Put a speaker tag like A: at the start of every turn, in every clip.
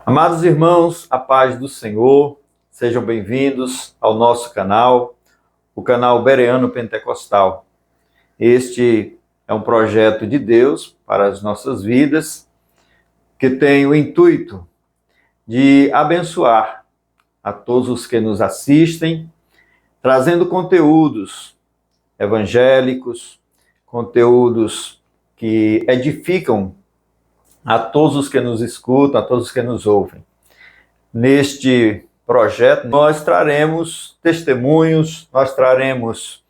A: Amados irmãos, a paz do Senhor, sejam bem-vindos ao nosso canal, o canal Bereano Pentecostal. Este é um projeto de Deus para as nossas vidas, que tem o intuito de abençoar a todos os que nos assistem, trazendo conteúdos evangélicos, conteúdos que edificam a todos os que nos escutam, a todos os que nos ouvem. Neste projeto, nós traremos testemunhos, nós traremos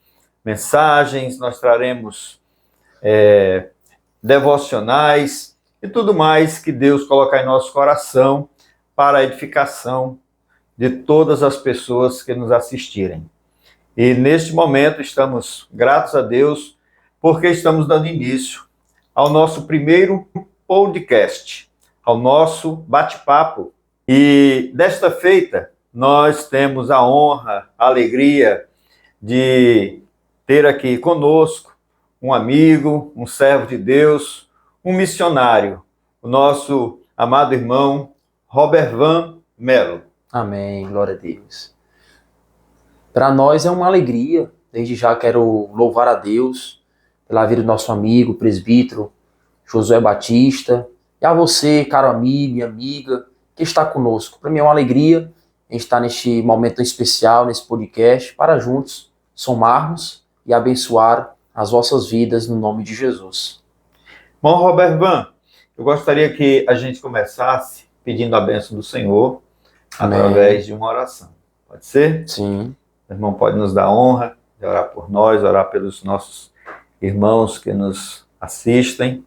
A: mensagens, nós traremos devocionais e tudo mais que Deus colocar em nosso coração para a edificação de todas as pessoas que nos assistirem. E neste momento estamos gratos a Deus porque estamos dando início ao nosso primeiro podcast, ao nosso bate-papo. E desta feita, nós temos a honra, a alegria de ter aqui conosco um amigo, um servo de Deus, um missionário, o nosso amado irmão Robervan Melo.
B: Amém, glória a Deus. Para nós é uma alegria, desde já quero louvar a Deus pela vida do nosso amigo, presbítero Josué Batista, e a você, caro amigo e amiga, que está conosco. Para mim é uma alegria a gente estar neste momento especial, nesse podcast, para juntos somarmos e abençoar as vossas vidas no nome de Jesus.
A: Bom, Robervan, eu gostaria que a gente começasse pedindo a bênção do Senhor. Amém. Através de uma oração. Pode ser?
B: Sim.
A: O irmão pode nos dar a honra de orar por nós, orar pelos nossos irmãos que nos assistem.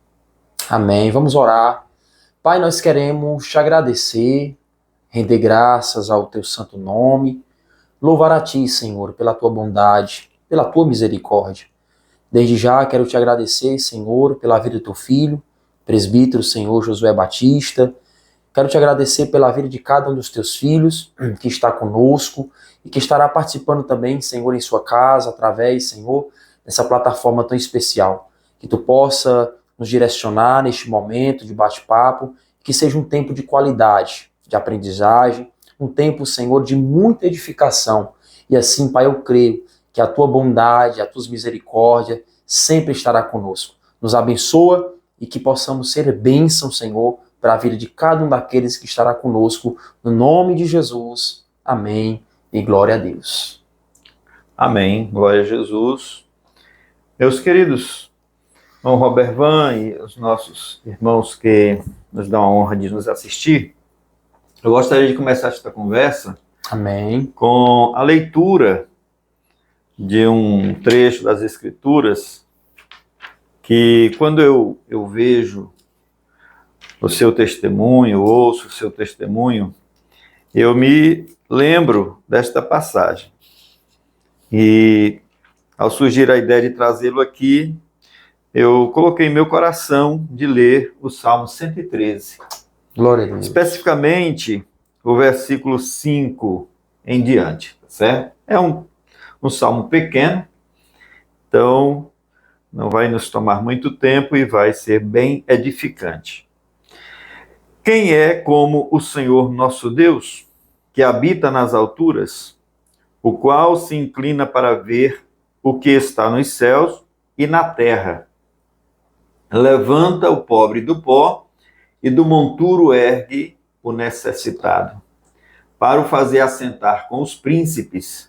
B: Amém. Vamos orar. Pai, nós queremos te agradecer, render graças ao teu santo nome, louvar a ti, Senhor, pela tua bondade, pela tua misericórdia. Desde já quero te agradecer, Senhor, pela vida do teu filho, presbítero, Senhor, Josué Batista. Quero te agradecer pela vida de cada um dos teus filhos que está conosco e que estará participando também, Senhor, em sua casa, através, Senhor, dessa plataforma tão especial. Que tu possa nos direcionar neste momento de bate-papo, que seja um tempo de qualidade, de aprendizagem, um tempo, Senhor, de muita edificação. E assim, Pai, eu creio que a tua bondade, a tua misericórdia sempre estará conosco. Nos abençoa e que possamos ser bênção, Senhor, para a vida de cada um daqueles que estará conosco, no nome de Jesus. Amém e glória a Deus.
A: Amém, glória a Jesus. Meus queridos, irmão Robervan e os nossos irmãos que nos dão a honra de nos assistir, eu gostaria de começar esta conversa
B: Amém.
A: Com a leitura de um trecho das Escrituras que, quando eu vejo o seu testemunho, ouço o seu testemunho, eu me lembro desta passagem. E, ao surgir a ideia de trazê-lo aqui, eu coloquei em meu coração de ler o Salmo 113.
B: Glória a Deus.
A: Especificamente, o versículo 5 em diante, tá certo? É um salmo pequeno, então não vai nos tomar muito tempo e vai ser bem edificante. Quem é como o Senhor nosso Deus, que habita nas alturas, o qual se inclina para ver o que está nos céus e na terra? Levanta o pobre do pó e do monturo ergue o necessitado, para o fazer assentar com os príncipes,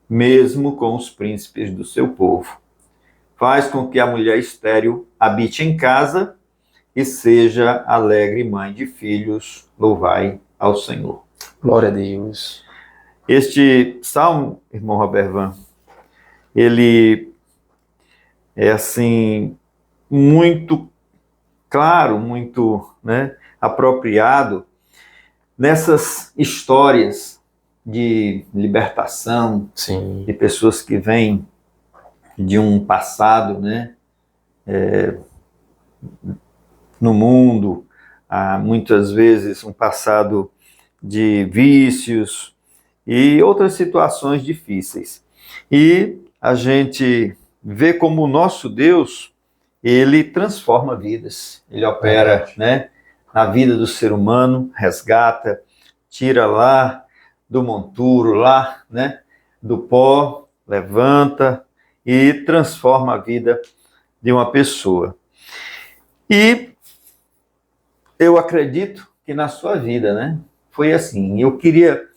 A: mesmo com os príncipes do seu povo. Faz com que a mulher estéril habite em casa e seja alegre mãe de filhos, louvai ao Senhor.
B: Glória a Deus.
A: Este salmo, irmão Robervan, ele é assim, muito claro, muito apropriado nessas histórias de libertação,
B: Sim.
A: de pessoas que vêm de um passado, no mundo, há muitas vezes um passado de vícios e outras situações difíceis. E a gente vê como o nosso Deus, ele transforma vidas, ele opera, na vida do ser humano, resgata, tira lá do monturo, lá, né, do pó, levanta e transforma a vida de uma pessoa. E eu acredito que na sua vida, né, foi assim. Eu queria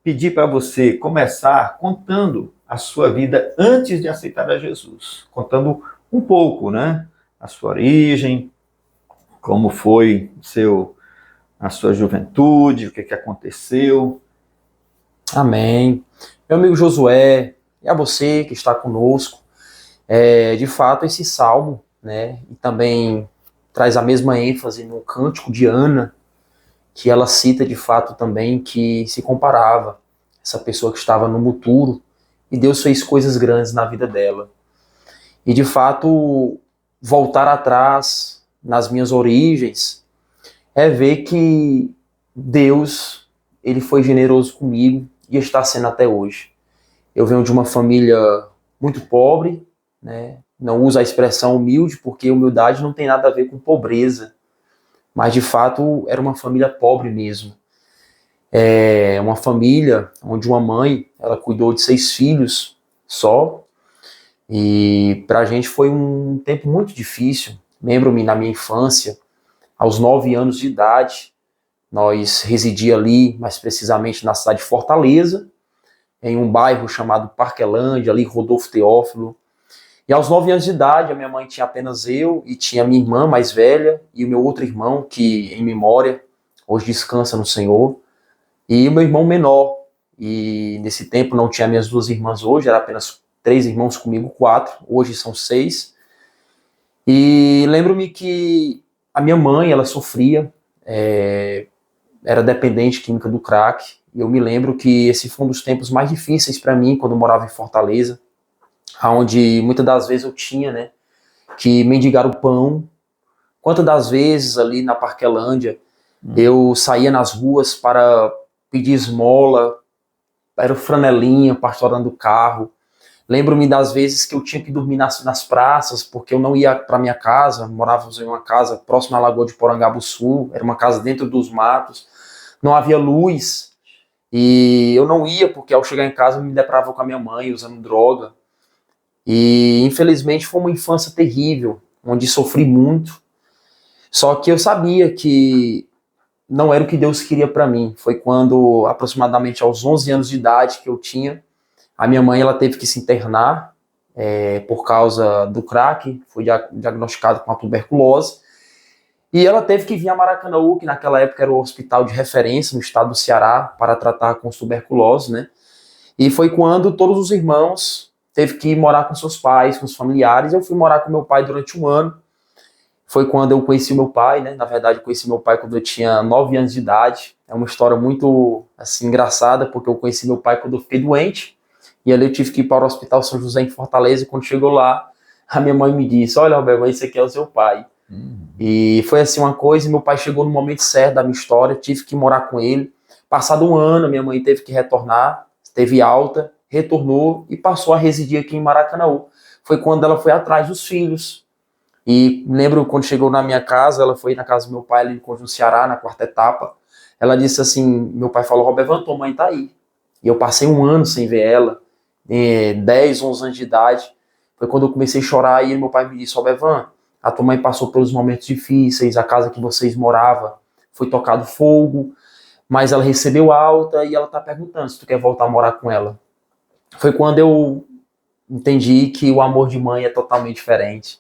A: pedir para você começar contando a sua vida antes de aceitar a Jesus, contando um pouco, né, a sua origem, como foi a sua juventude, o que aconteceu.
B: Amém. Meu amigo Josué, e a você que está conosco, de fato esse salmo, né, e também traz a mesma ênfase no cântico de Ana, que ela cita de fato também que se comparava essa pessoa que estava no muturo e Deus fez coisas grandes na vida dela. E de fato, voltar atrás nas minhas origens é ver que Deus, ele foi generoso comigo e está sendo até hoje. Eu venho de uma família muito pobre, né? Não uso a expressão humilde porque humildade não tem nada a ver com pobreza, mas de fato era uma família pobre mesmo. É uma família onde uma mãe, ela cuidou de 6 filhos só, e para a gente foi um tempo muito difícil. Lembro-me na minha infância, aos 9 anos de idade, nós residíamos ali, mais precisamente na cidade de Fortaleza, em um bairro chamado Parquelândia, ali Rodolfo Teófilo. E aos 9 anos de idade, a minha mãe tinha apenas eu e tinha minha irmã mais velha e o meu outro irmão, que em memória hoje descansa no Senhor, e o meu irmão menor. E nesse tempo não tinha minhas 2 irmãs hoje, era apenas 3 irmãos comigo, 4, hoje são 6. E lembro-me que a minha mãe, ela sofria, era dependente química do crack, e eu me lembro que esse foi um dos tempos mais difíceis para mim, quando eu morava em Fortaleza, onde muitas das vezes eu tinha, né, que mendigar o pão. Quantas das vezes ali na Parquelândia eu saía nas ruas para pedir esmola, era o franelinha, pastorando o carro. Lembro-me das vezes que eu tinha que dormir nas praças, porque eu não ia para minha casa, morávamos em uma casa próxima à Lagoa de Porangabuçu, era uma casa dentro dos matos, não havia luz, e eu não ia porque ao chegar em casa eu me deparava com a minha mãe usando droga. E infelizmente foi uma infância terrível, onde sofri muito, só que eu sabia que não era o que Deus queria para mim. Foi quando, aproximadamente aos 11 anos de idade que eu tinha, a minha mãe ela teve que se internar por causa do crack, foi diagnosticada com a tuberculose, e ela teve que vir a Maracanaú, que naquela época era o hospital de referência no estado do Ceará, para tratar com tuberculose, né? E foi quando todos os irmãos teve que ir morar com seus pais, com os familiares. Eu fui morar com meu pai durante 1 ano. Foi quando eu conheci meu pai, né? Na verdade, eu conheci meu pai quando eu tinha 9 anos de idade. É uma história muito, assim, engraçada, porque eu conheci meu pai quando eu fiquei doente. E ali eu tive que ir para o Hospital São José em Fortaleza. E quando chegou lá, a minha mãe me disse: olha, Roberto, esse aqui é o seu pai. E foi assim uma coisa, e meu pai chegou no momento certo da minha história, tive que morar com ele. Passado 1 ano, minha mãe teve que retornar, teve alta, retornou e passou a residir aqui em Maracanaú. Foi quando ela foi atrás dos filhos. E lembro quando chegou na minha casa, ela foi na casa do meu pai ali em Conjunto Ceará, na 4ª etapa. Ela disse assim, meu pai falou: Roberto, tua mãe tá aí. E eu passei 1 ano sem ver ela, 10, 11 anos de idade. Foi quando eu comecei a chorar e meu pai me disse: Roberto, a tua mãe passou pelos momentos difíceis, a casa que vocês moravam foi tocado fogo, mas ela recebeu alta e ela tá perguntando se tu quer voltar a morar com ela. Foi quando eu entendi que o amor de mãe é totalmente diferente.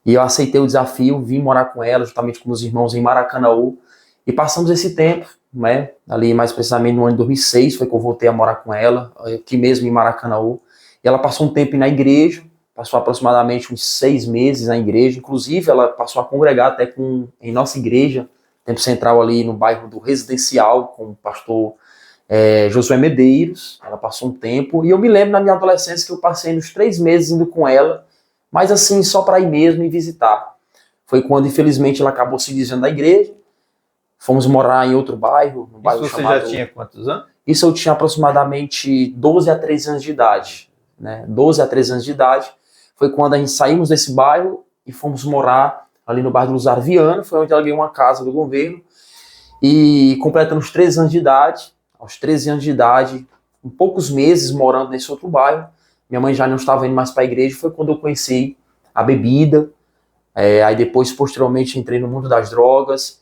B: E eu aceitei o desafio, vim morar com ela, juntamente com meus irmãos em Maracanaú, e passamos esse tempo, né? Ali mais precisamente no ano de 2006 foi que eu voltei a morar com ela, aqui mesmo em Maracanaú. E ela passou um tempo na igreja, passou aproximadamente uns 6 meses na igreja, inclusive ela passou a congregar até em nossa igreja, tempo central ali no bairro do Residencial, com o pastor Josué Medeiros. Ela passou um tempo, e eu me lembro na minha adolescência que eu passei uns 3 meses indo com ela, mas assim, só para ir mesmo e visitar. Foi quando, infelizmente, ela acabou se desviando da igreja, fomos morar em outro bairro, no bairro
A: Isso você
B: chamado...
A: já tinha quantos anos?
B: Isso eu tinha aproximadamente 12 a 13 anos de idade, né? 12 a 13 anos de idade. Foi quando a gente saímos desse bairro e fomos morar ali no bairro do Luzar Viana, foi onde ela ganhou uma casa do governo, e completando os 13 anos de idade, aos 13 anos de idade, em poucos meses morando nesse outro bairro, minha mãe já não estava indo mais para a igreja, foi quando eu conheci a bebida, aí depois, posteriormente, entrei no mundo das drogas,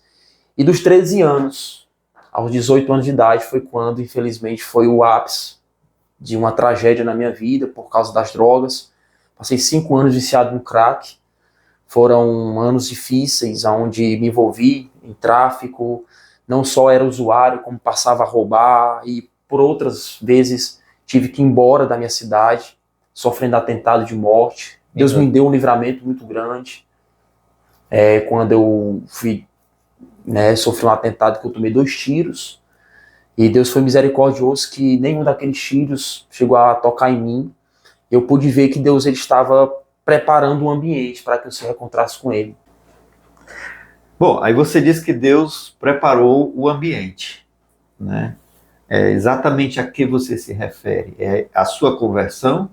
B: e dos 13 anos aos 18 anos de idade foi quando, infelizmente, foi o ápice de uma tragédia na minha vida por causa das drogas. Passei 5 anos viciado no crack, foram anos difíceis, onde me envolvi em tráfico, não só era usuário, como passava a roubar, e por outras vezes tive que ir embora da minha cidade, sofrendo atentado de morte. Deus me deu um livramento muito grande. Quando eu fui, sofri um atentado que eu tomei 2 tiros, e Deus foi misericordioso que nenhum daqueles tiros chegou a tocar em mim. Eu pude ver que Deus ele estava preparando um ambiente para que eu se reencontrasse com Ele.
A: Bom, aí você diz que Deus preparou o ambiente, né? É exatamente a que você se refere? É a sua conversão?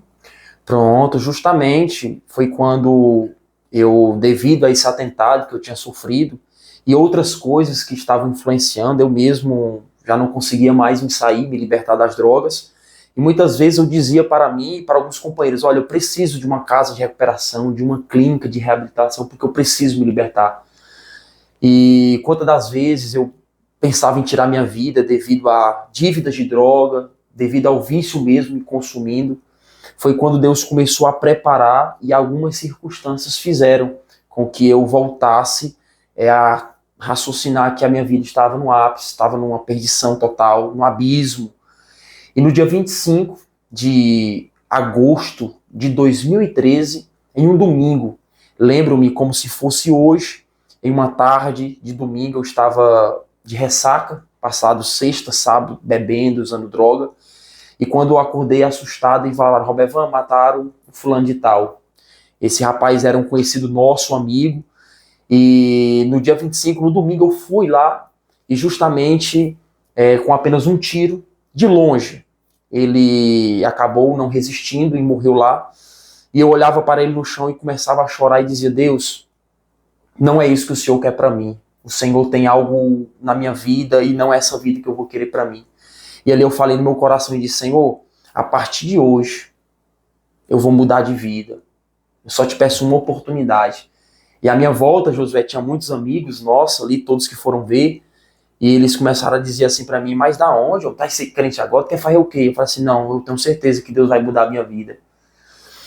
B: Pronto, justamente foi quando eu, devido a esse atentado que eu tinha sofrido e outras coisas que estavam influenciando, eu mesmo já não conseguia mais me sair, me libertar das drogas. E muitas vezes eu dizia para mim e para alguns companheiros, olha, eu preciso de uma casa de recuperação, de uma clínica de reabilitação, porque eu preciso me libertar. E quantas das vezes eu pensava em tirar minha vida devido a dívidas de droga, devido ao vício mesmo me consumindo, foi quando Deus começou a preparar e algumas circunstâncias fizeram com que eu voltasse a raciocinar que a minha vida estava no ápice, estava numa perdição total, no abismo. E no dia 25 de agosto de 2013, em um domingo, lembro-me como se fosse hoje, em uma tarde de domingo, eu estava de ressaca, passado sexta, sábado, bebendo, usando droga, e quando eu acordei assustado e falaram, Robervan, mataram o fulano de tal. Esse rapaz era um conhecido nosso, um amigo, e no dia 25, no domingo, eu fui lá, e justamente com apenas um tiro, de longe, ele acabou não resistindo e morreu lá, e eu olhava para ele no chão e começava a chorar e dizia, Deus, não é isso que o Senhor quer para mim, o Senhor tem algo na minha vida e não é essa vida que eu vou querer para mim. E ali eu falei no meu coração e disse, Senhor, a partir de hoje eu vou mudar de vida, eu só te peço uma oportunidade. E à minha volta, Josué, tinha muitos amigos nossos ali, todos que foram ver, e eles começaram a dizer assim para mim, mas da onde? Tá esse crente agora, tu quer fazer o quê? Eu falei assim, não, eu tenho certeza que Deus vai mudar a minha vida.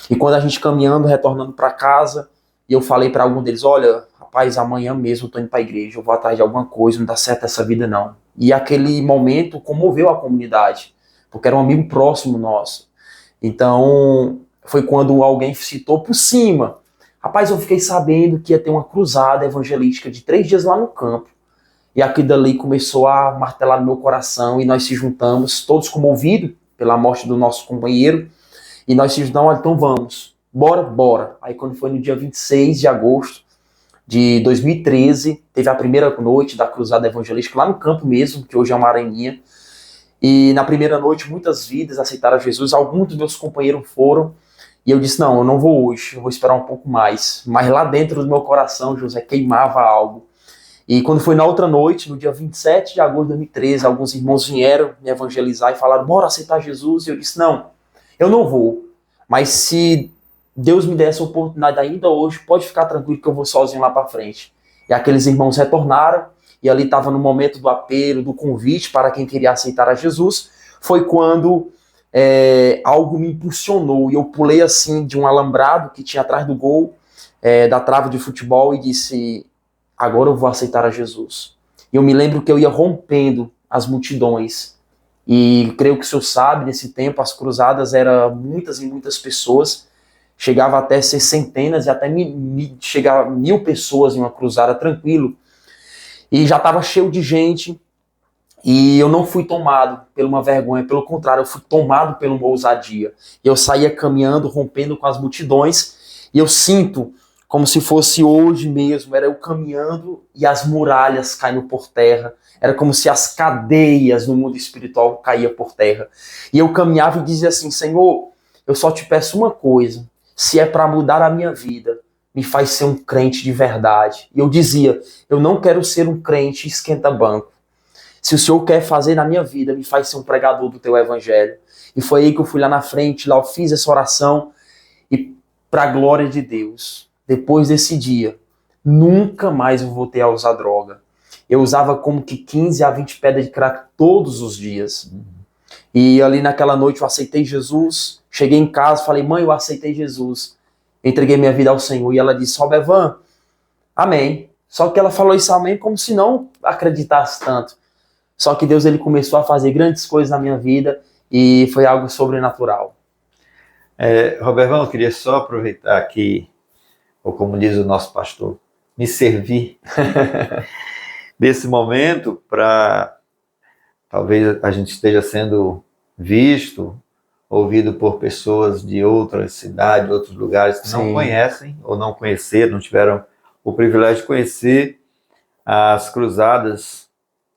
B: E quando a gente caminhando, retornando para casa, e eu falei para algum deles, olha, rapaz, amanhã mesmo eu tô indo para a igreja, eu vou atrás de alguma coisa, não dá certo essa vida não. E aquele momento comoveu a comunidade, porque era um amigo próximo nosso. Então, foi quando alguém citou por cima, rapaz, eu fiquei sabendo que ia ter uma cruzada evangelística de 3 dias lá no campo. E aquilo dali começou a martelar no meu coração e nós se juntamos, todos comovidos pela morte do nosso companheiro, e nós se juntamos, então vamos, bora. Aí quando foi no dia 26 de agosto de 2013, teve a primeira noite da cruzada evangelística lá no campo mesmo, que hoje é uma areninha, e na primeira noite muitas vidas aceitaram Jesus, alguns dos meus companheiros foram, e eu disse, não, eu não vou hoje, eu vou esperar um pouco mais. Mas lá dentro do meu coração, José, queimava algo. E quando foi na outra noite, no dia 27 de agosto de 2013, alguns irmãos vieram me evangelizar e falaram, bora aceitar Jesus. E eu disse, não, eu não vou. Mas se Deus me der essa oportunidade ainda hoje, pode ficar tranquilo que eu vou sozinho lá para frente. E aqueles irmãos retornaram, e ali estava no momento do apelo, do convite para quem queria aceitar a Jesus. Foi quando algo me impulsionou, e eu pulei assim de um alambrado que tinha atrás do gol, da trave de futebol, e disse, agora eu vou aceitar a Jesus. E eu me lembro que eu ia rompendo as multidões. E creio que o senhor sabe, nesse tempo as cruzadas eram muitas e muitas pessoas. Chegava até ser centenas e até chegar a 1000 pessoas em uma cruzada, tranquilo. E já estava cheio de gente. E eu não fui tomado por uma vergonha, pelo contrário, eu fui tomado por uma ousadia. Eu saía caminhando, rompendo com as multidões. E eu sinto como se fosse hoje mesmo, era eu caminhando e as muralhas caindo por terra, era como se as cadeias no mundo espiritual caíam por terra, e eu caminhava e dizia assim, Senhor, eu só te peço uma coisa, se é para mudar a minha vida, me faz ser um crente de verdade. E eu dizia, eu não quero ser um crente esquenta-banco. Se o Senhor quer fazer na minha vida, me faz ser um pregador do teu evangelho. E foi aí que eu fui lá na frente, lá eu fiz essa oração, e para a glória de Deus, depois desse dia, nunca mais eu voltei a usar droga. Eu usava como que 15 a 20 pedras de crack todos os dias. E ali naquela noite eu aceitei Jesus, cheguei em casa, falei, mãe, eu aceitei Jesus. Entreguei minha vida ao Senhor. E ela disse, Robervan, amém. Só que ela falou isso amém como se não acreditasse tanto. Só que Deus, ele começou a fazer grandes coisas na minha vida e foi algo sobrenatural.
A: Robervão, eu queria só aproveitar aqui, ou como diz o nosso pastor, me servir desse momento para talvez a gente esteja sendo visto, ouvido por pessoas de outras cidades, outros lugares que não conhecem ou não conheceram, não tiveram o privilégio de conhecer as cruzadas,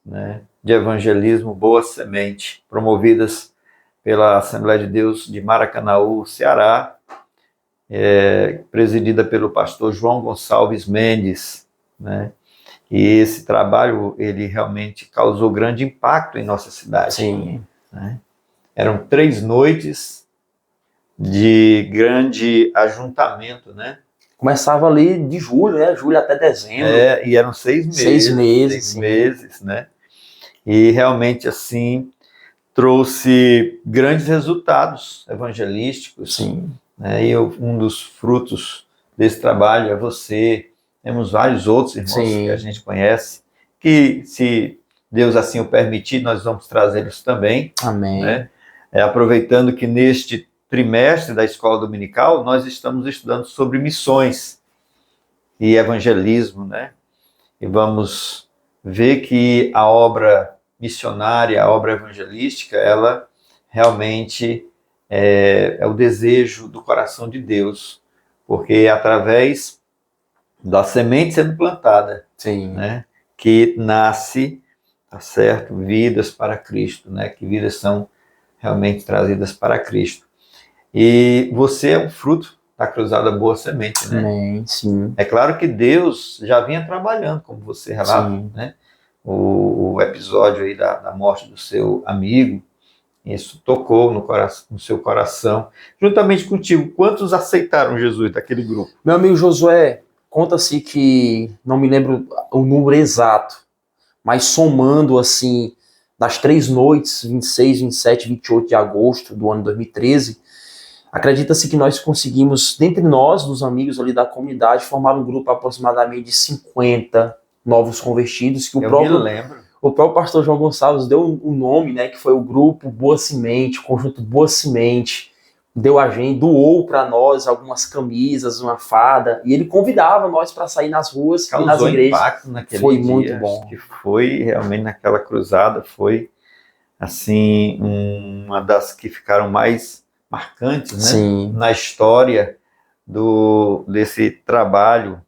A: né, de evangelismo Boa Semente, promovidas pela Assembleia de Deus de Maracanaú, Ceará, presidida pelo pastor João Gonçalves Mendes, né? E esse trabalho, ele realmente causou grande impacto em nossa cidade.
B: Sim.
A: Né? Eram 3 noites de grande ajuntamento, né?
B: Começava ali de julho, né? Julho até dezembro.
A: E eram 6 meses.
B: 6 meses.
A: 6 meses, né? E realmente, assim, trouxe grandes resultados evangelísticos.
B: Sim.
A: Né? E um dos frutos desse trabalho é você. Temos vários outros irmãos que a gente conhece, que, se Deus assim o permitir, nós vamos trazê-los também.
B: Amém.
A: Né? Aproveitando que neste trimestre da Escola Dominical, nós estamos estudando sobre missões e evangelismo, né? E vamos ver que a obra missionária, a obra evangelística, ela realmente é o desejo do coração de Deus, porque é através da semente sendo plantada, né, que nasce, tá certo, vidas para Cristo, né, que vidas são realmente trazidas para Cristo. E você é um fruto da cruzada Boa Semente, né?
B: Amém, sim.
A: É claro que Deus já vinha trabalhando, como você relata, né? O episódio aí da morte do seu amigo, isso tocou no seu coração. Juntamente contigo, quantos aceitaram Jesus daquele grupo?
B: Meu amigo Josué, conta-se que, não me lembro o número exato, mas somando assim, das 3 noites, 26, 27, 28 de agosto do ano 2013, acredita-se que nós conseguimos, dentre nós, dos amigos ali da comunidade, formar um grupo aproximadamente de 50 novos convertidos, que
A: me lembro.
B: O próprio pastor João Gonçalves deu um nome, né, que foi o grupo Boa Semente, o conjunto Boa Semente, deu a gente, doou para nós algumas camisas, uma fada, e ele convidava nós para sair nas ruas e nas igrejas.
A: Impacto naquele
B: foi
A: dia,
B: muito bom.
A: Que foi realmente naquela cruzada, foi assim uma das que ficaram mais marcantes, né?
B: Sim.
A: Na história desse trabalho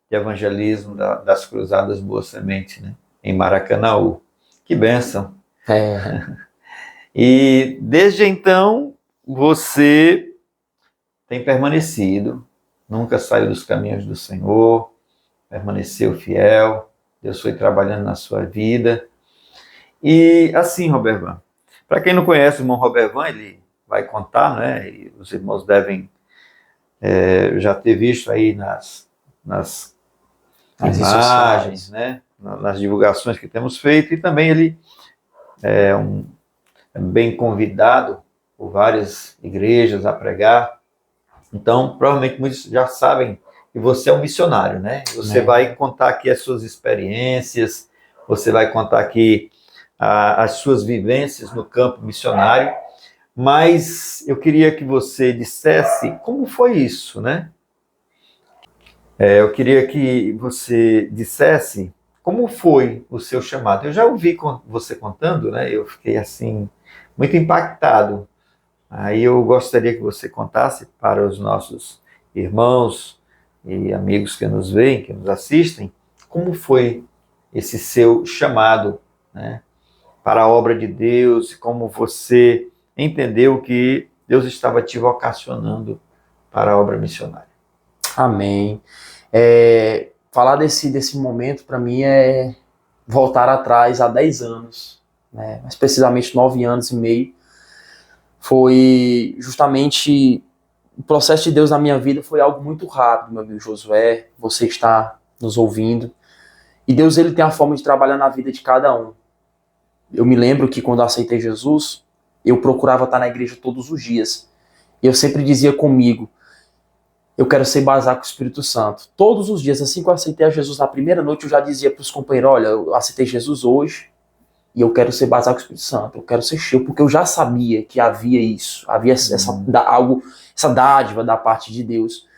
A: de evangelismo das cruzadas Boa Semente, né? Em Maracanaú. Que bênção! E desde então você tem permanecido, nunca saiu dos caminhos do Senhor, permaneceu fiel, Deus foi trabalhando na sua vida. E assim, Robervan, para quem não conhece o irmão Robervan, ele vai contar, né? E os irmãos devem já ter visto aí nas imagens, né? Nas divulgações que temos feito, e também ele é bem convidado por várias igrejas a pregar. Então, provavelmente muitos já sabem que você é um missionário, né? Você vai contar aqui as suas experiências, você vai contar aqui as suas vivências no campo missionário, mas eu queria que você dissesse como foi isso, né? Eu queria que você dissesse como foi o seu chamado. Eu já ouvi você contando, né? Eu fiquei assim muito impactado. Aí eu gostaria que você contasse para os nossos irmãos e amigos que nos veem, que nos assistem, como foi esse seu chamado, né, para a obra de Deus, e como você entendeu que Deus estava te vocacionando para a obra missionária.
B: Amém. Falar desse momento, para mim, é voltar atrás há 10 anos, né? Mais precisamente 9 anos e meio. Foi justamente o processo de Deus na minha vida, foi algo muito rápido, meu amigo Josué, você está nos ouvindo. E Deus, ele tem a forma de trabalhar na vida de cada um. Eu me lembro que quando eu aceitei Jesus, eu procurava estar na igreja todos os dias. E eu sempre dizia comigo, eu quero ser batizado com o Espírito Santo. Todos os dias, assim que eu aceitei a Jesus na primeira noite, eu já dizia para os companheiros, olha, eu aceitei Jesus hoje e eu quero ser batizado com o Espírito Santo. Eu quero ser cheio, porque eu já sabia que havia isso. Havia essa dádiva da parte de Deus.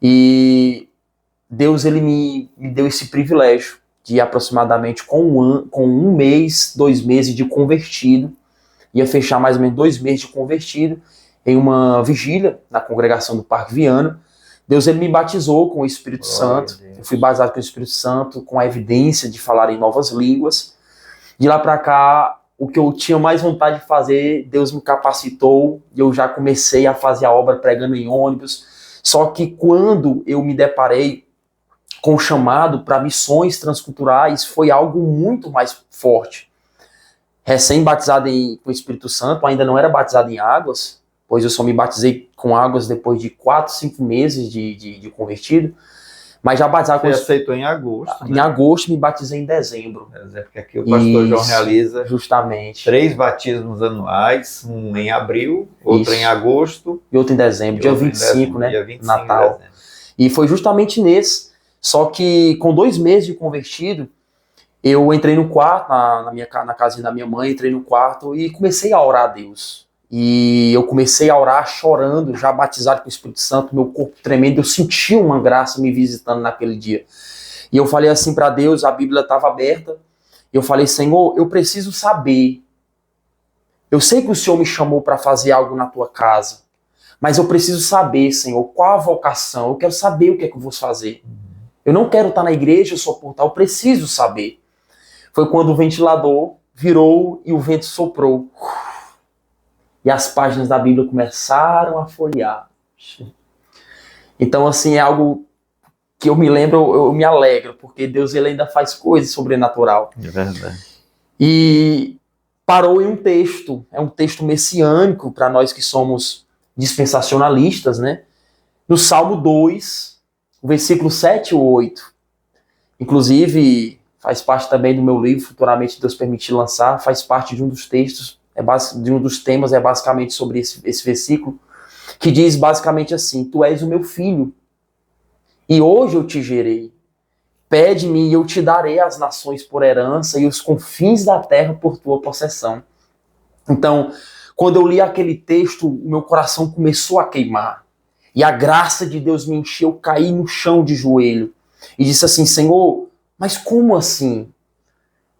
B: E Deus, ele me deu esse privilégio de aproximadamente com um mês, 2 meses de convertido. Ia fechar mais ou menos 2 meses de convertido em uma vigília na congregação do Parque Viana. Deus, ele me batizou com o Espírito Santo. Eu fui batizado com o Espírito Santo, com a evidência de falar em novas línguas. De lá para cá, o que eu tinha mais vontade de fazer, Deus me capacitou e eu já comecei a fazer a obra pregando em ônibus. Só que quando eu me deparei com o chamado para missões transculturais, foi algo muito mais forte. Recém-batizado com o Espírito Santo, ainda não era batizado em águas, pois eu só me batizei com águas depois de 4, 5 meses de convertido, mas já batizado com...
A: Você aceitou em agosto,
B: Em agosto, me batizei em dezembro.
A: Porque aqui o pastor João realiza
B: justamente
A: 3 batismos anuais, um em abril, outro em agosto.
B: E outro em dezembro, dia 25, né?
A: Dia 25
B: Natal. E foi justamente nesse. Só que com 2 meses de convertido, eu entrei no quarto, na casinha da minha mãe, entrei no quarto e comecei a orar a Deus. E eu comecei a orar chorando, já batizado com o Espírito Santo, meu corpo tremendo, eu senti uma graça me visitando naquele dia. E eu falei assim para Deus, a Bíblia estava aberta, eu falei, Senhor, eu preciso saber. Eu sei que o Senhor me chamou para fazer algo na tua casa, mas eu preciso saber, Senhor, qual a vocação, eu quero saber o que é que eu vou fazer. Eu não quero estar na igreja só por tal, eu preciso saber. Foi quando o ventilador virou e o vento soprou. E as páginas da Bíblia começaram a folhear. Então, assim, é algo que eu me lembro, eu me alegro, porque Deus, ele ainda faz coisas sobrenatural.
A: É verdade.
B: E parou em um texto, é um texto messiânico para nós que somos dispensacionalistas, né? No Salmo 2, o versículo 7 e 8. Inclusive, faz parte também do meu livro, futuramente Deus permitir lançar, faz parte de um dos textos, de um dos temas, é basicamente sobre esse versículo, que diz basicamente assim, tu és o meu filho, e hoje eu te gerei. Pede-me e eu te darei as nações por herança e os confins da terra por tua possessão. Então, quando eu li aquele texto, o meu coração começou a queimar. E a graça de Deus me encheu, eu caí no chão de joelho. E disse assim, Senhor, mas como assim?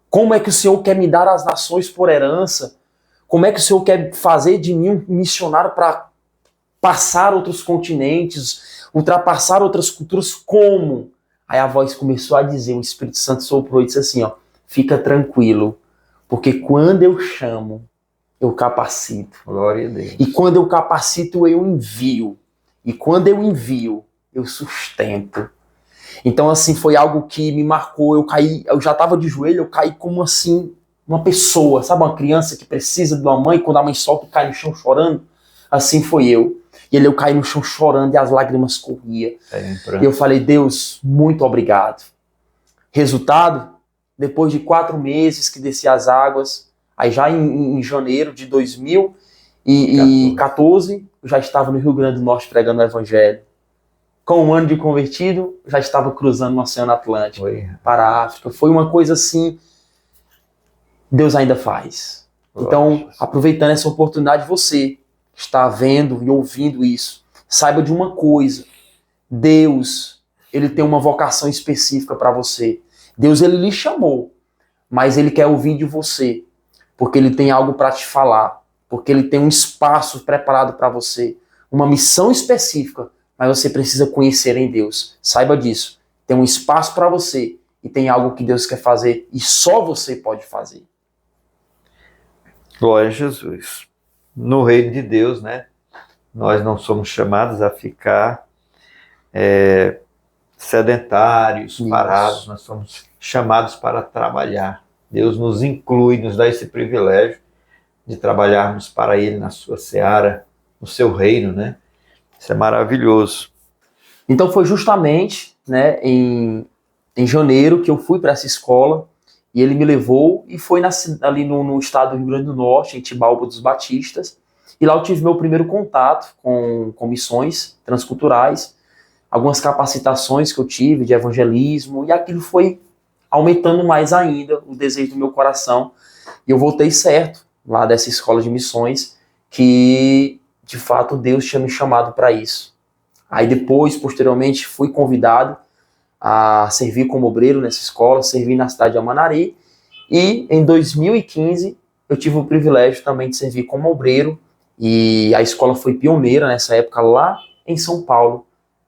B: Como é que o Senhor quer me dar as nações por herança? Como é que o Senhor quer fazer de mim um missionário para passar outros continentes, ultrapassar outras culturas? Como? Aí a voz começou a dizer, o Espírito Santo soprou e disse assim, ó, fica tranquilo, porque quando eu chamo, eu capacito.
A: Glória a Deus.
B: E quando eu capacito, eu envio. E quando eu envio, eu sustento. Então, assim, foi algo que me marcou. Eu caí, eu já estava de joelho, eu caí como assim, uma pessoa, sabe, uma criança que precisa de uma mãe, quando a mãe solta, cai no chão chorando. Assim foi eu. E eu caí no chão chorando e as lágrimas corriam. E eu falei, Deus, muito obrigado. Resultado, depois de 4 meses que desci as águas, aí já em janeiro de 2014, eu já estava no Rio Grande do Norte pregando o Evangelho. Com 1 ano de convertido, já estava cruzando o Oceano Atlântico para a África. Foi uma coisa assim, Deus ainda faz. Então, aproveitando essa oportunidade, você que está vendo e ouvindo isso, saiba de uma coisa, Deus, ele tem uma vocação específica para você. Deus, ele lhe chamou, mas ele quer ouvir de você, porque ele tem algo para te falar, porque ele tem um espaço preparado para você, uma missão específica, mas você precisa conhecer em Deus. Saiba disso. Tem um espaço para você e tem algo que Deus quer fazer e só você pode fazer.
A: Glória a Jesus. No reino de Deus, né? Nós não somos chamados a ficar sedentários,
B: Isso.
A: parados, nós somos chamados para trabalhar. Deus nos inclui, nos dá esse privilégio de trabalharmos para Ele na sua seara, no seu reino, né? Isso é maravilhoso.
B: Então foi justamente, né, em janeiro que eu fui para essa escola e ele me levou e foi ali no estado do Rio Grande do Norte, em Timbalba dos Batistas, e lá eu tive meu primeiro contato com missões transculturais, algumas capacitações que eu tive de evangelismo, e aquilo foi aumentando mais ainda o desejo do meu coração, e eu voltei certo lá dessa escola de missões, que de fato Deus tinha me chamado para isso. Aí depois, posteriormente, fui convidado a servir como obreiro nessa escola, servi na cidade de Amanari, e em 2015 eu tive o privilégio também de servir como obreiro, e a escola foi pioneira nessa época lá em São Paulo.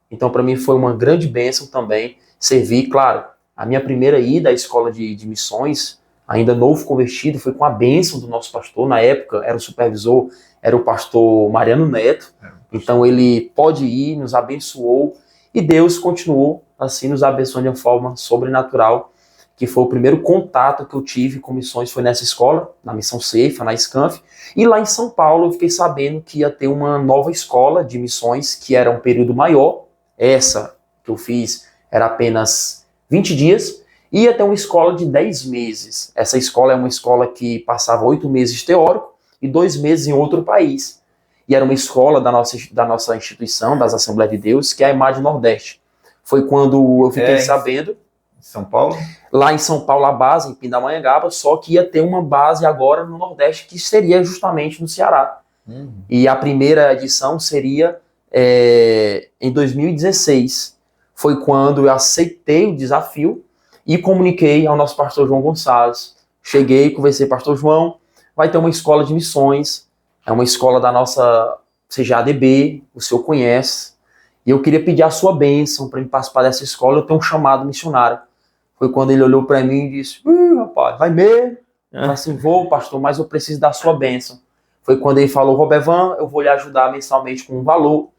B: Então para mim foi uma grande bênção também servir, claro, a minha primeira ida à escola de missões, ainda novo convertido, foi com a bênção do nosso pastor, na época era o supervisor, era o pastor Mariano Neto, então ele pode ir, nos abençoou, e Deus continuou assim nos abençoando de uma forma sobrenatural, que foi o primeiro contato que eu tive com missões, foi nessa escola, na Missão Ceifa, na Scanf, e lá em São Paulo eu fiquei sabendo que ia ter uma nova escola de missões, que era um período maior, essa que eu fiz era apenas 20 dias, e ia ter uma escola de 10 meses. Essa escola é uma escola que passava 8 meses teórico e 2 meses em outro país. E era uma escola da nossa instituição, das Assembleias de Deus, que é a Imagem Nordeste. Foi quando eu fiquei sabendo.
A: Em São Paulo?
B: Lá em São Paulo, a base, em Pindamonhangaba, só que ia ter uma base agora no Nordeste, que seria justamente no Ceará. E a primeira edição seria em 2016. Foi quando eu aceitei o desafio e comuniquei ao nosso pastor João Gonçalves. Cheguei, conversei com o pastor João, vai ter uma escola de missões, é uma escola da nossa CGADB, o senhor conhece, e eu queria pedir a sua bênção para me participar dessa escola, eu tenho um chamado missionário. Foi quando ele olhou para mim e disse, rapaz, vai mesmo? Eu falei assim, vou, pastor, mas eu preciso da sua bênção. Foi quando ele falou, Robervan, eu vou lhe ajudar mensalmente com um valor,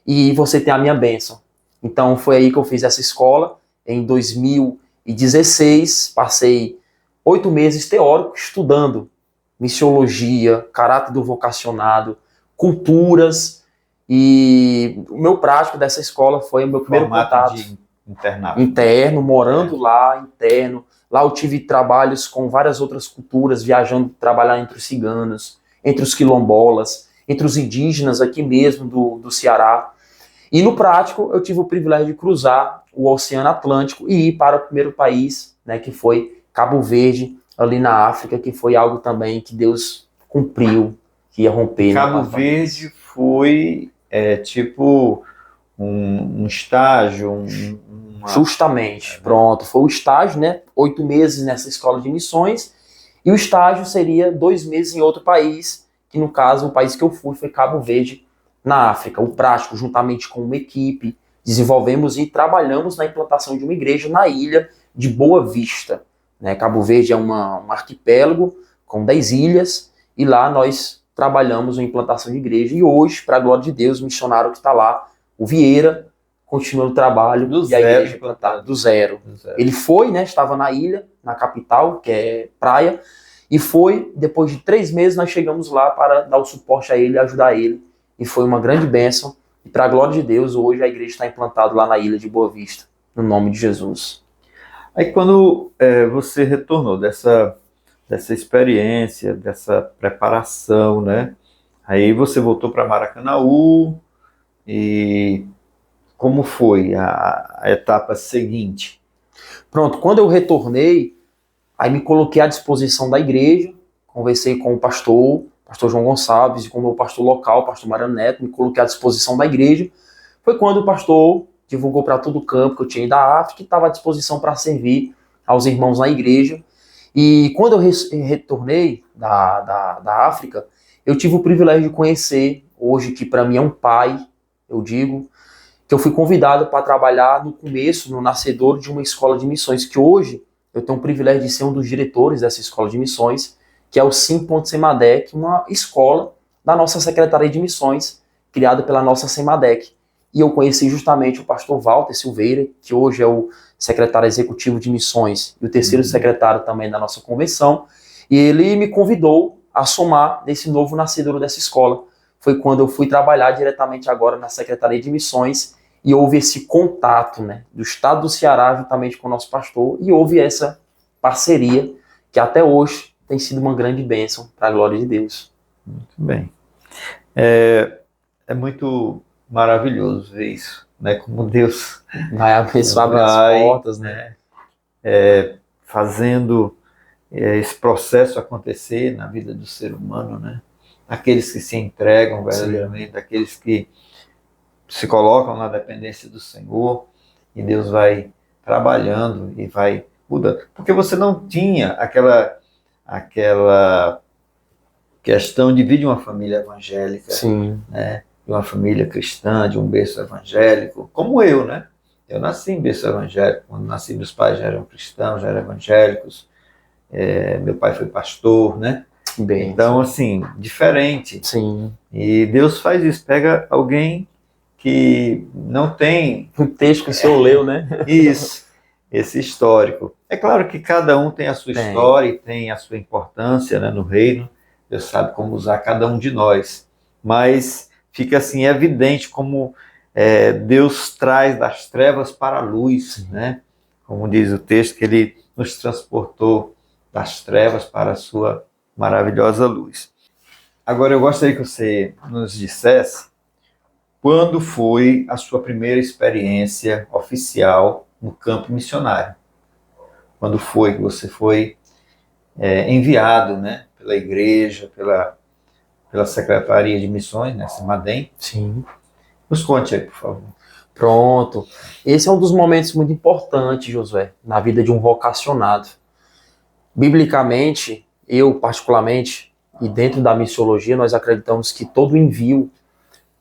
B: e você tem a minha bênção. Então foi aí que eu fiz essa escola, em 2016, passei 8 meses teórico estudando missiologia, caráter do vocacionado, culturas, e o meu prático dessa escola foi o meu primeiro contato
A: de internato.
B: Interno, morando lá, interno. Lá eu tive trabalhos com várias outras culturas, viajando, trabalhar entre os ciganos, entre os quilombolas, entre os indígenas aqui mesmo do Ceará. E no prático eu tive o privilégio de cruzar o Oceano Atlântico e ir para o primeiro país, né, que foi Cabo Verde, ali na África, que foi algo também que Deus cumpriu, que ia romper.
A: Cabo Verde foi tipo um estágio,
B: Justamente, pronto, foi o estágio, né, 8 meses nessa escola de missões, e o estágio seria 2 meses em outro país, que no caso o país que eu fui foi Cabo Verde, na África. O prático, juntamente com uma equipe, desenvolvemos e trabalhamos na implantação de uma igreja na ilha de Boa Vista. Né? Cabo Verde é um arquipélago com 10 ilhas, e lá nós trabalhamos a implantação de igreja, e hoje, para a glória de Deus, o missionário que está lá, o Vieira, continua o trabalho e a igreja plantada do zero. Ele foi, né, estava na ilha, na capital, que é Praia, e foi, depois de 3 meses, nós chegamos lá para dar o suporte a ele, ajudar ele, e foi uma grande bênção, e para a glória de Deus, hoje a igreja está implantada lá na ilha de Boa Vista, no nome de Jesus.
A: Aí quando você retornou dessa experiência, dessa preparação, né? Aí você voltou para Maracanaú, e como foi a etapa seguinte?
B: Pronto, quando eu retornei, aí me coloquei à disposição da igreja, conversei com o pastor João Gonçalves, e com o meu pastor local, o pastor Mariano Neto, me coloquei à disposição da igreja. Foi quando o pastor divulgou para todo o campo que eu tinha ido da África, e estava à disposição para servir aos irmãos na igreja. E quando eu retornei da África, eu tive o privilégio de conhecer, hoje que para mim é um pai, eu digo, que eu fui convidado para trabalhar no começo, no nascedor de uma escola de missões, que hoje eu tenho o privilégio de ser um dos diretores dessa escola de missões, que é o Sim.Semadec, uma escola da nossa Secretaria de Missões, criada pela nossa Semadec. e eu conheci justamente o pastor Walter Silveira, que hoje é o secretário executivo de missões e o terceiro secretário também da nossa convenção, e ele me convidou a somar nesse novo nascedouro dessa escola. Foi quando eu fui trabalhar diretamente agora na Secretaria de Missões e houve esse contato, né, do estado do Ceará juntamente com o nosso pastor, e houve essa parceria que até hoje tem sido uma grande bênção para a glória de Deus.
A: Muito bem. É muito maravilhoso ver isso, né? Como Deus
B: Vai abençoar as portas, né?
A: Fazendo esse processo acontecer na vida do ser humano, né? Aqueles que se entregam verdadeiramente, aqueles que se colocam na dependência do Senhor, e Deus vai trabalhando e vai mudando. Porque você não tinha aquela questão de vir de uma família evangélica,
B: Sim,
A: né? De uma família cristã, de um berço evangélico, como eu, né? Eu nasci em berço evangélico. Quando nasci, meus pais já eram cristãos, já eram evangélicos. Meu pai foi pastor, né?
B: bem.
A: Então, assim, diferente.
B: Sim.
A: E Deus faz isso, pega alguém que não tem
B: O texto que o senhor leu, né?
A: isso, esse histórico. É claro que cada um tem a sua história e tem a sua importância, né, no reino. Deus sabe como usar cada um de nós. Mas fica assim evidente como Deus traz das trevas para a luz, né? Como diz o texto, que Ele nos transportou das trevas para a sua maravilhosa luz. Agora eu gostaria que você nos dissesse quando foi a sua primeira experiência oficial no campo missionário. Quando foi que você foi enviado, né, pela igreja, pela Secretaria de Missões, né, SEMADEM.
B: Sim.
A: Nos conte aí, por favor.
B: Pronto. Esse é um dos momentos muito importantes, Josué, na vida de um vocacionado. Biblicamente, eu particularmente, e dentro da missiologia, nós acreditamos que todo envio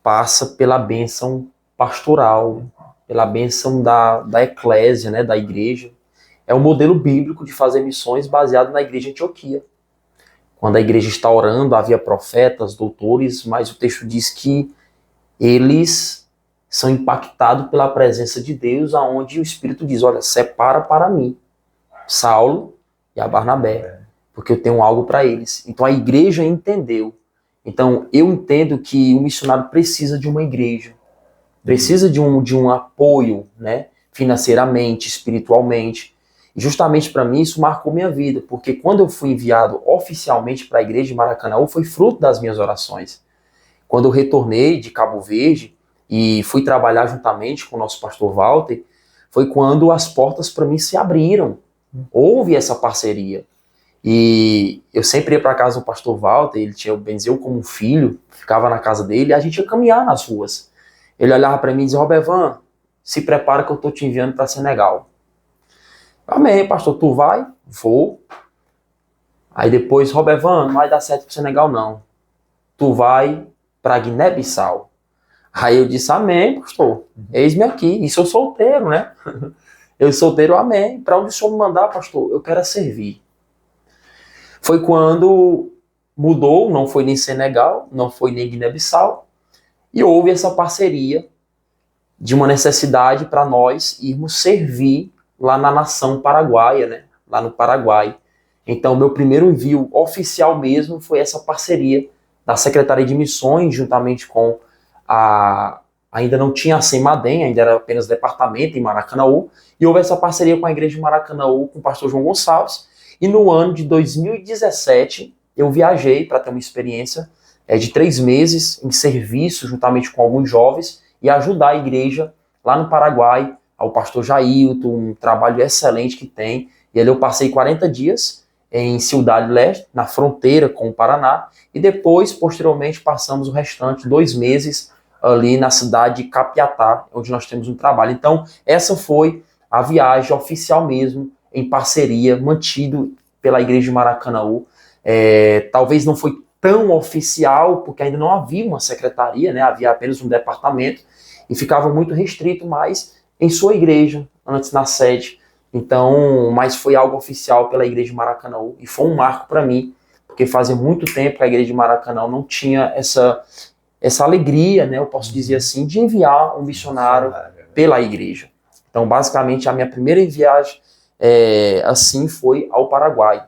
B: passa pela bênção pastoral, pela bênção da eclésia, né, da igreja. É um modelo bíblico de fazer missões baseado na igreja de Antioquia. Quando a igreja está orando, havia profetas, doutores, mas o texto diz que eles são impactados pela presença de Deus, aonde o Espírito diz, olha, separa para mim Saulo e a Barnabé, porque eu tenho algo para eles. Então a igreja entendeu. Então eu entendo que o missionário precisa de uma igreja, precisa de um apoio, né, financeiramente, espiritualmente. E justamente para mim isso marcou minha vida, porque quando eu fui enviado oficialmente para a igreja de Maracanã, foi fruto das minhas orações. Quando eu retornei de Cabo Verde e fui trabalhar juntamente com o nosso pastor Walter, foi quando as portas para mim se abriram. Houve essa parceria. E eu sempre ia para casa do pastor Walter, ele tinha o Benzeu como um filho, ficava na casa dele, e a gente ia caminhar nas ruas. Ele olhava para mim e dizia, Robervan, se prepara que eu estou te enviando para Senegal. Amém, pastor, tu vai? Vou. Aí depois, Robervan, não vai dar certo para Senegal não. Tu vai para Guiné-Bissau. Aí eu disse, amém, pastor, eis-me aqui. E sou solteiro, né? Eu solteiro, amém. Para onde o senhor me mandar, pastor? Eu quero servir. Foi quando mudou, não foi nem Senegal, não foi nem Guiné-Bissau, e houve essa parceria de uma necessidade para nós irmos servir lá na nação paraguaia, né? Lá no Paraguai. Então, meu primeiro envio oficial mesmo foi essa parceria da Secretaria de Missões, juntamente com ainda não tinha a SEMADEM, ainda era apenas departamento em Maracanaú, e houve essa parceria com a igreja de Maracanaú, com o pastor João Gonçalves, e no ano de 2017 eu viajei para ter uma experiência de 3 meses em serviço, juntamente com alguns jovens, e ajudar a igreja lá no Paraguai, ao pastor Jailton, um trabalho excelente que tem, e ali eu passei 40 dias em Ciudad Leste, na fronteira com o Paraná, e depois, posteriormente, passamos o restante 2 meses ali na cidade de Capiatá, onde nós temos um trabalho. Então, essa foi a viagem oficial mesmo, em parceria, mantido pela Igreja de Maracanaú. Talvez não foi tão oficial, porque ainda não havia uma secretaria, né? Havia apenas um departamento, e ficava muito restrito, mas em sua igreja, antes na sede. Então, mas foi algo oficial pela Igreja de Maracanaú, e foi um marco para mim, porque fazia muito tempo que a Igreja de Maracanaú não tinha essa alegria, né, eu posso dizer assim, de enviar um missionário pela igreja. Então, basicamente, a minha primeira viagem assim foi ao Paraguai,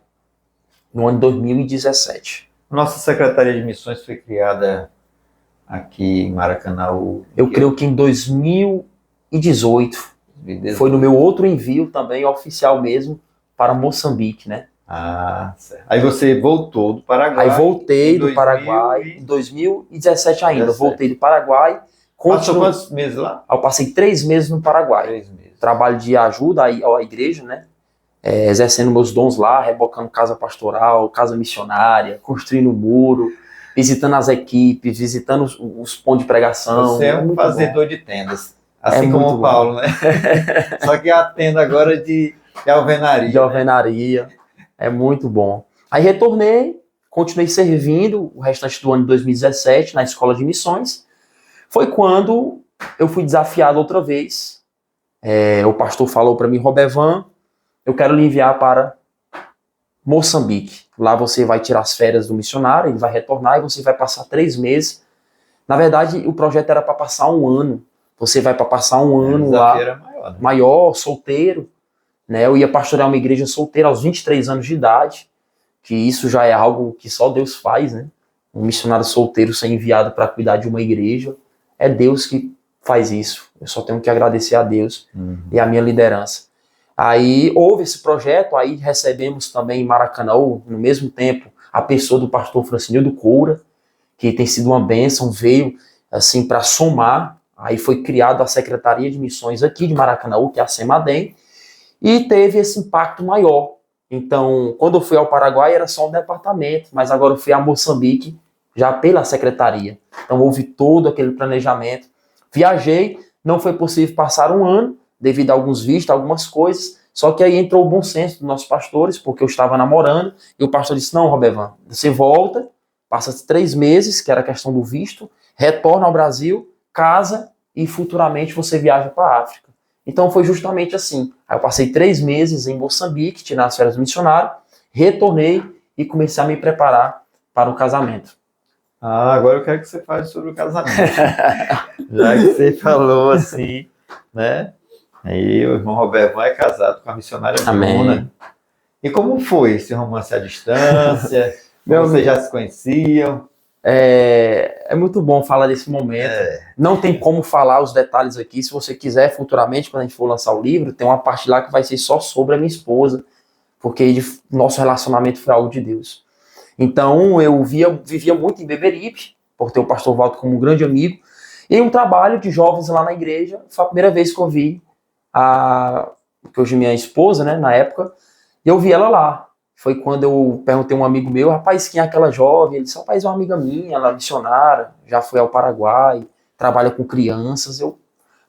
B: no ano de 2017.
A: Nossa Secretaria de Missões foi criada aqui em Maracanã.
B: Eu creio que em 2018 foi no meu outro envio também, oficial mesmo, para Moçambique, né?
A: Ah, certo. Aí você voltou do Paraguai.
B: Aí voltei do Paraguai em 2017 ainda.
A: 17.
B: Voltei do Paraguai.
A: Passou quantos meses lá?
B: Eu passei 3 meses no Paraguai.
A: 3 meses.
B: Trabalho de ajuda à igreja, né? Exercendo meus dons lá, rebocando casa pastoral, casa missionária, construindo muro, visitando as equipes, visitando os pontos de pregação.
A: Você é um fazedor de tendas, assim como o Paulo, né? Só que a tenda agora de alvenaria.
B: De alvenaria. É muito bom. Aí retornei, continuei servindo o restante do ano de 2017 na escola de missões. Foi quando eu fui desafiado outra vez. O pastor falou para mim, Robervan, eu quero lhe enviar para Moçambique. Lá você vai tirar as férias do missionário, ele vai retornar e você vai passar 3 meses. Na verdade, o projeto era para passar 1 ano. Você vai para passar 1 ano lá,
A: era maior, né?
B: Maior, solteiro. Né? Eu ia pastorear uma igreja solteira aos 23 anos de idade, que isso já é algo que só Deus faz, né? Um missionário solteiro ser enviado para cuidar de uma igreja, é Deus que faz isso. Eu só tenho que agradecer a Deus e a minha liderança. Aí houve esse projeto, aí recebemos também em Maracanã, no mesmo tempo, a pessoa do pastor Francinildo Coura, que tem sido uma bênção, veio assim para somar. Aí foi criada a Secretaria de Missões aqui de Maracanã, que é a SEMADEM, e teve esse impacto maior. Então, quando eu fui ao Paraguai, era só um departamento, mas agora eu fui a Moçambique, já pela secretaria. Então, houve todo aquele planejamento. Viajei, não foi possível passar 1 ano, devido a alguns vistos, algumas coisas, só que aí entrou o bom senso dos nossos pastores, porque eu estava namorando, e o pastor disse, não, Robervan, você volta, passa 3 meses, que era a questão do visto, retorna ao Brasil, casa, e futuramente você viaja para a África. Então foi justamente assim. Aí eu passei 3 meses em Moçambique, tirando as férias do missionário, retornei e comecei a me preparar para o casamento.
A: Ah, agora eu quero que você fale sobre o casamento. Já que você falou assim, né? Aí o irmão Roberto é casado com a missionária Bruna. E como foi esse romance à distância? Vocês já se conheciam?
B: É muito bom falar desse momento. Não tem como falar os detalhes aqui. Se você quiser, futuramente, quando a gente for lançar o livro, tem uma parte lá que vai ser só sobre a minha esposa, porque nosso relacionamento foi algo de Deus. Então, eu vivia muito em Beberibe, por ter o pastor Walter como um grande amigo, e um trabalho de jovens lá na igreja. Foi a primeira vez que eu vi que hoje é minha esposa, né, na época, e eu vi ela lá. Foi quando eu perguntei a um amigo meu, rapaz, quem é aquela jovem? Ele disse, rapaz, é uma amiga minha, ela é missionária, já foi ao Paraguai, trabalha com crianças,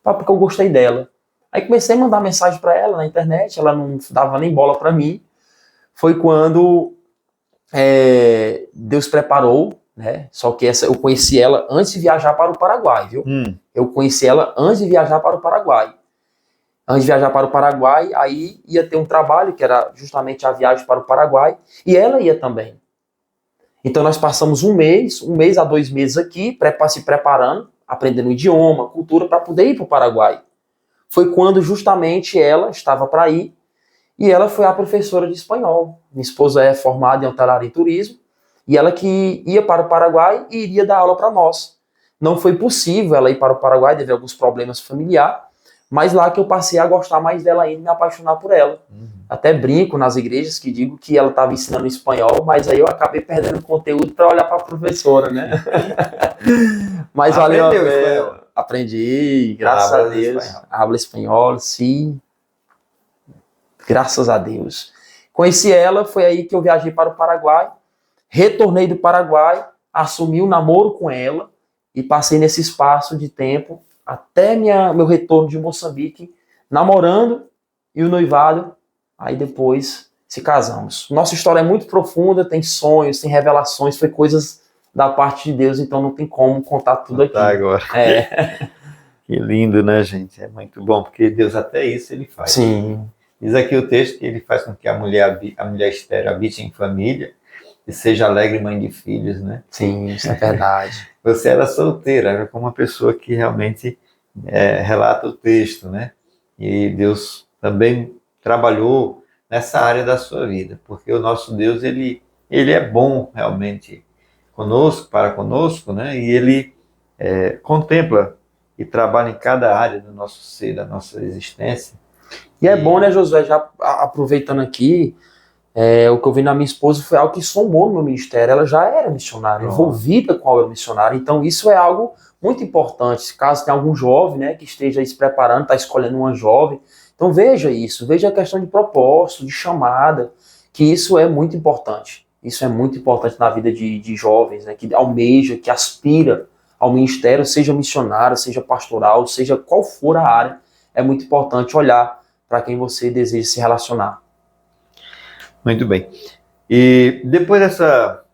B: porque eu gostei dela. Aí comecei a mandar mensagem para ela na internet, ela não dava nem bola para mim. Foi quando Deus preparou, né? Só que eu conheci ela antes de viajar para o Paraguai, viu? Eu conheci ela antes de viajar para o Paraguai. Antes de viajar para o Paraguai, aí ia ter um trabalho, que era justamente a viagem para o Paraguai, e ela ia também. Então nós passamos 1 mês a 2 meses aqui, se preparando, aprendendo o idioma, cultura, para poder ir para o Paraguai. Foi quando justamente ela estava para ir, e ela foi a professora de espanhol. Minha esposa é formada em hotelaria e turismo, e ela que ia para o Paraguai e iria dar aula para nós. Não foi possível ela ir para o Paraguai devido a alguns problemas familiares, mas lá que eu passei a gostar mais dela ainda e me apaixonar por ela. Até brinco nas igrejas que digo que ela estava ensinando espanhol, mas aí eu acabei perdendo conteúdo para olhar para a professora, né? Mas valeu a pena. Aprendi, graças a Deus. Habla espanhol, sim. Graças a Deus. Conheci ela, foi aí que eu viajei para o Paraguai. Retornei do Paraguai, assumi um namoro com ela e passei nesse espaço de tempo até meu retorno de Moçambique, namorando e o noivado, aí depois se casamos. Nossa história é muito profunda, tem sonhos, tem revelações, foi coisas da parte de Deus, então não tem como contar tudo aqui.
A: Agora. Que lindo, né, gente? É muito bom, porque Deus até isso ele faz.
B: Sim.
A: Diz aqui o texto que ele faz com que a mulher estéril habite em família, e seja alegre mãe de filhos, né?
B: Sim, isso é verdade.
A: Você era solteira, era como uma pessoa que realmente relata o texto, né? E Deus também trabalhou nessa área da sua vida, porque o nosso Deus, ele é bom realmente conosco, para conosco, né? E ele contempla e trabalha em cada área do nosso ser, da nossa existência.
B: E é bom, né, Josué, já aproveitando aqui, o que eu vi na minha esposa foi algo que somou no meu ministério. Ela já era missionária, envolvida com a obra missionária. Então isso é algo muito importante. Caso tenha algum jovem, né, que esteja aí se preparando, está escolhendo uma jovem, então veja isso, veja a questão de propósito, de chamada, que isso é muito importante. Isso é muito importante na vida de jovens, né, que almeja, que aspira ao ministério, seja missionário, seja pastoral, seja qual for a área. É muito importante olhar para quem você deseja se relacionar.
A: Muito bem. E depois dessa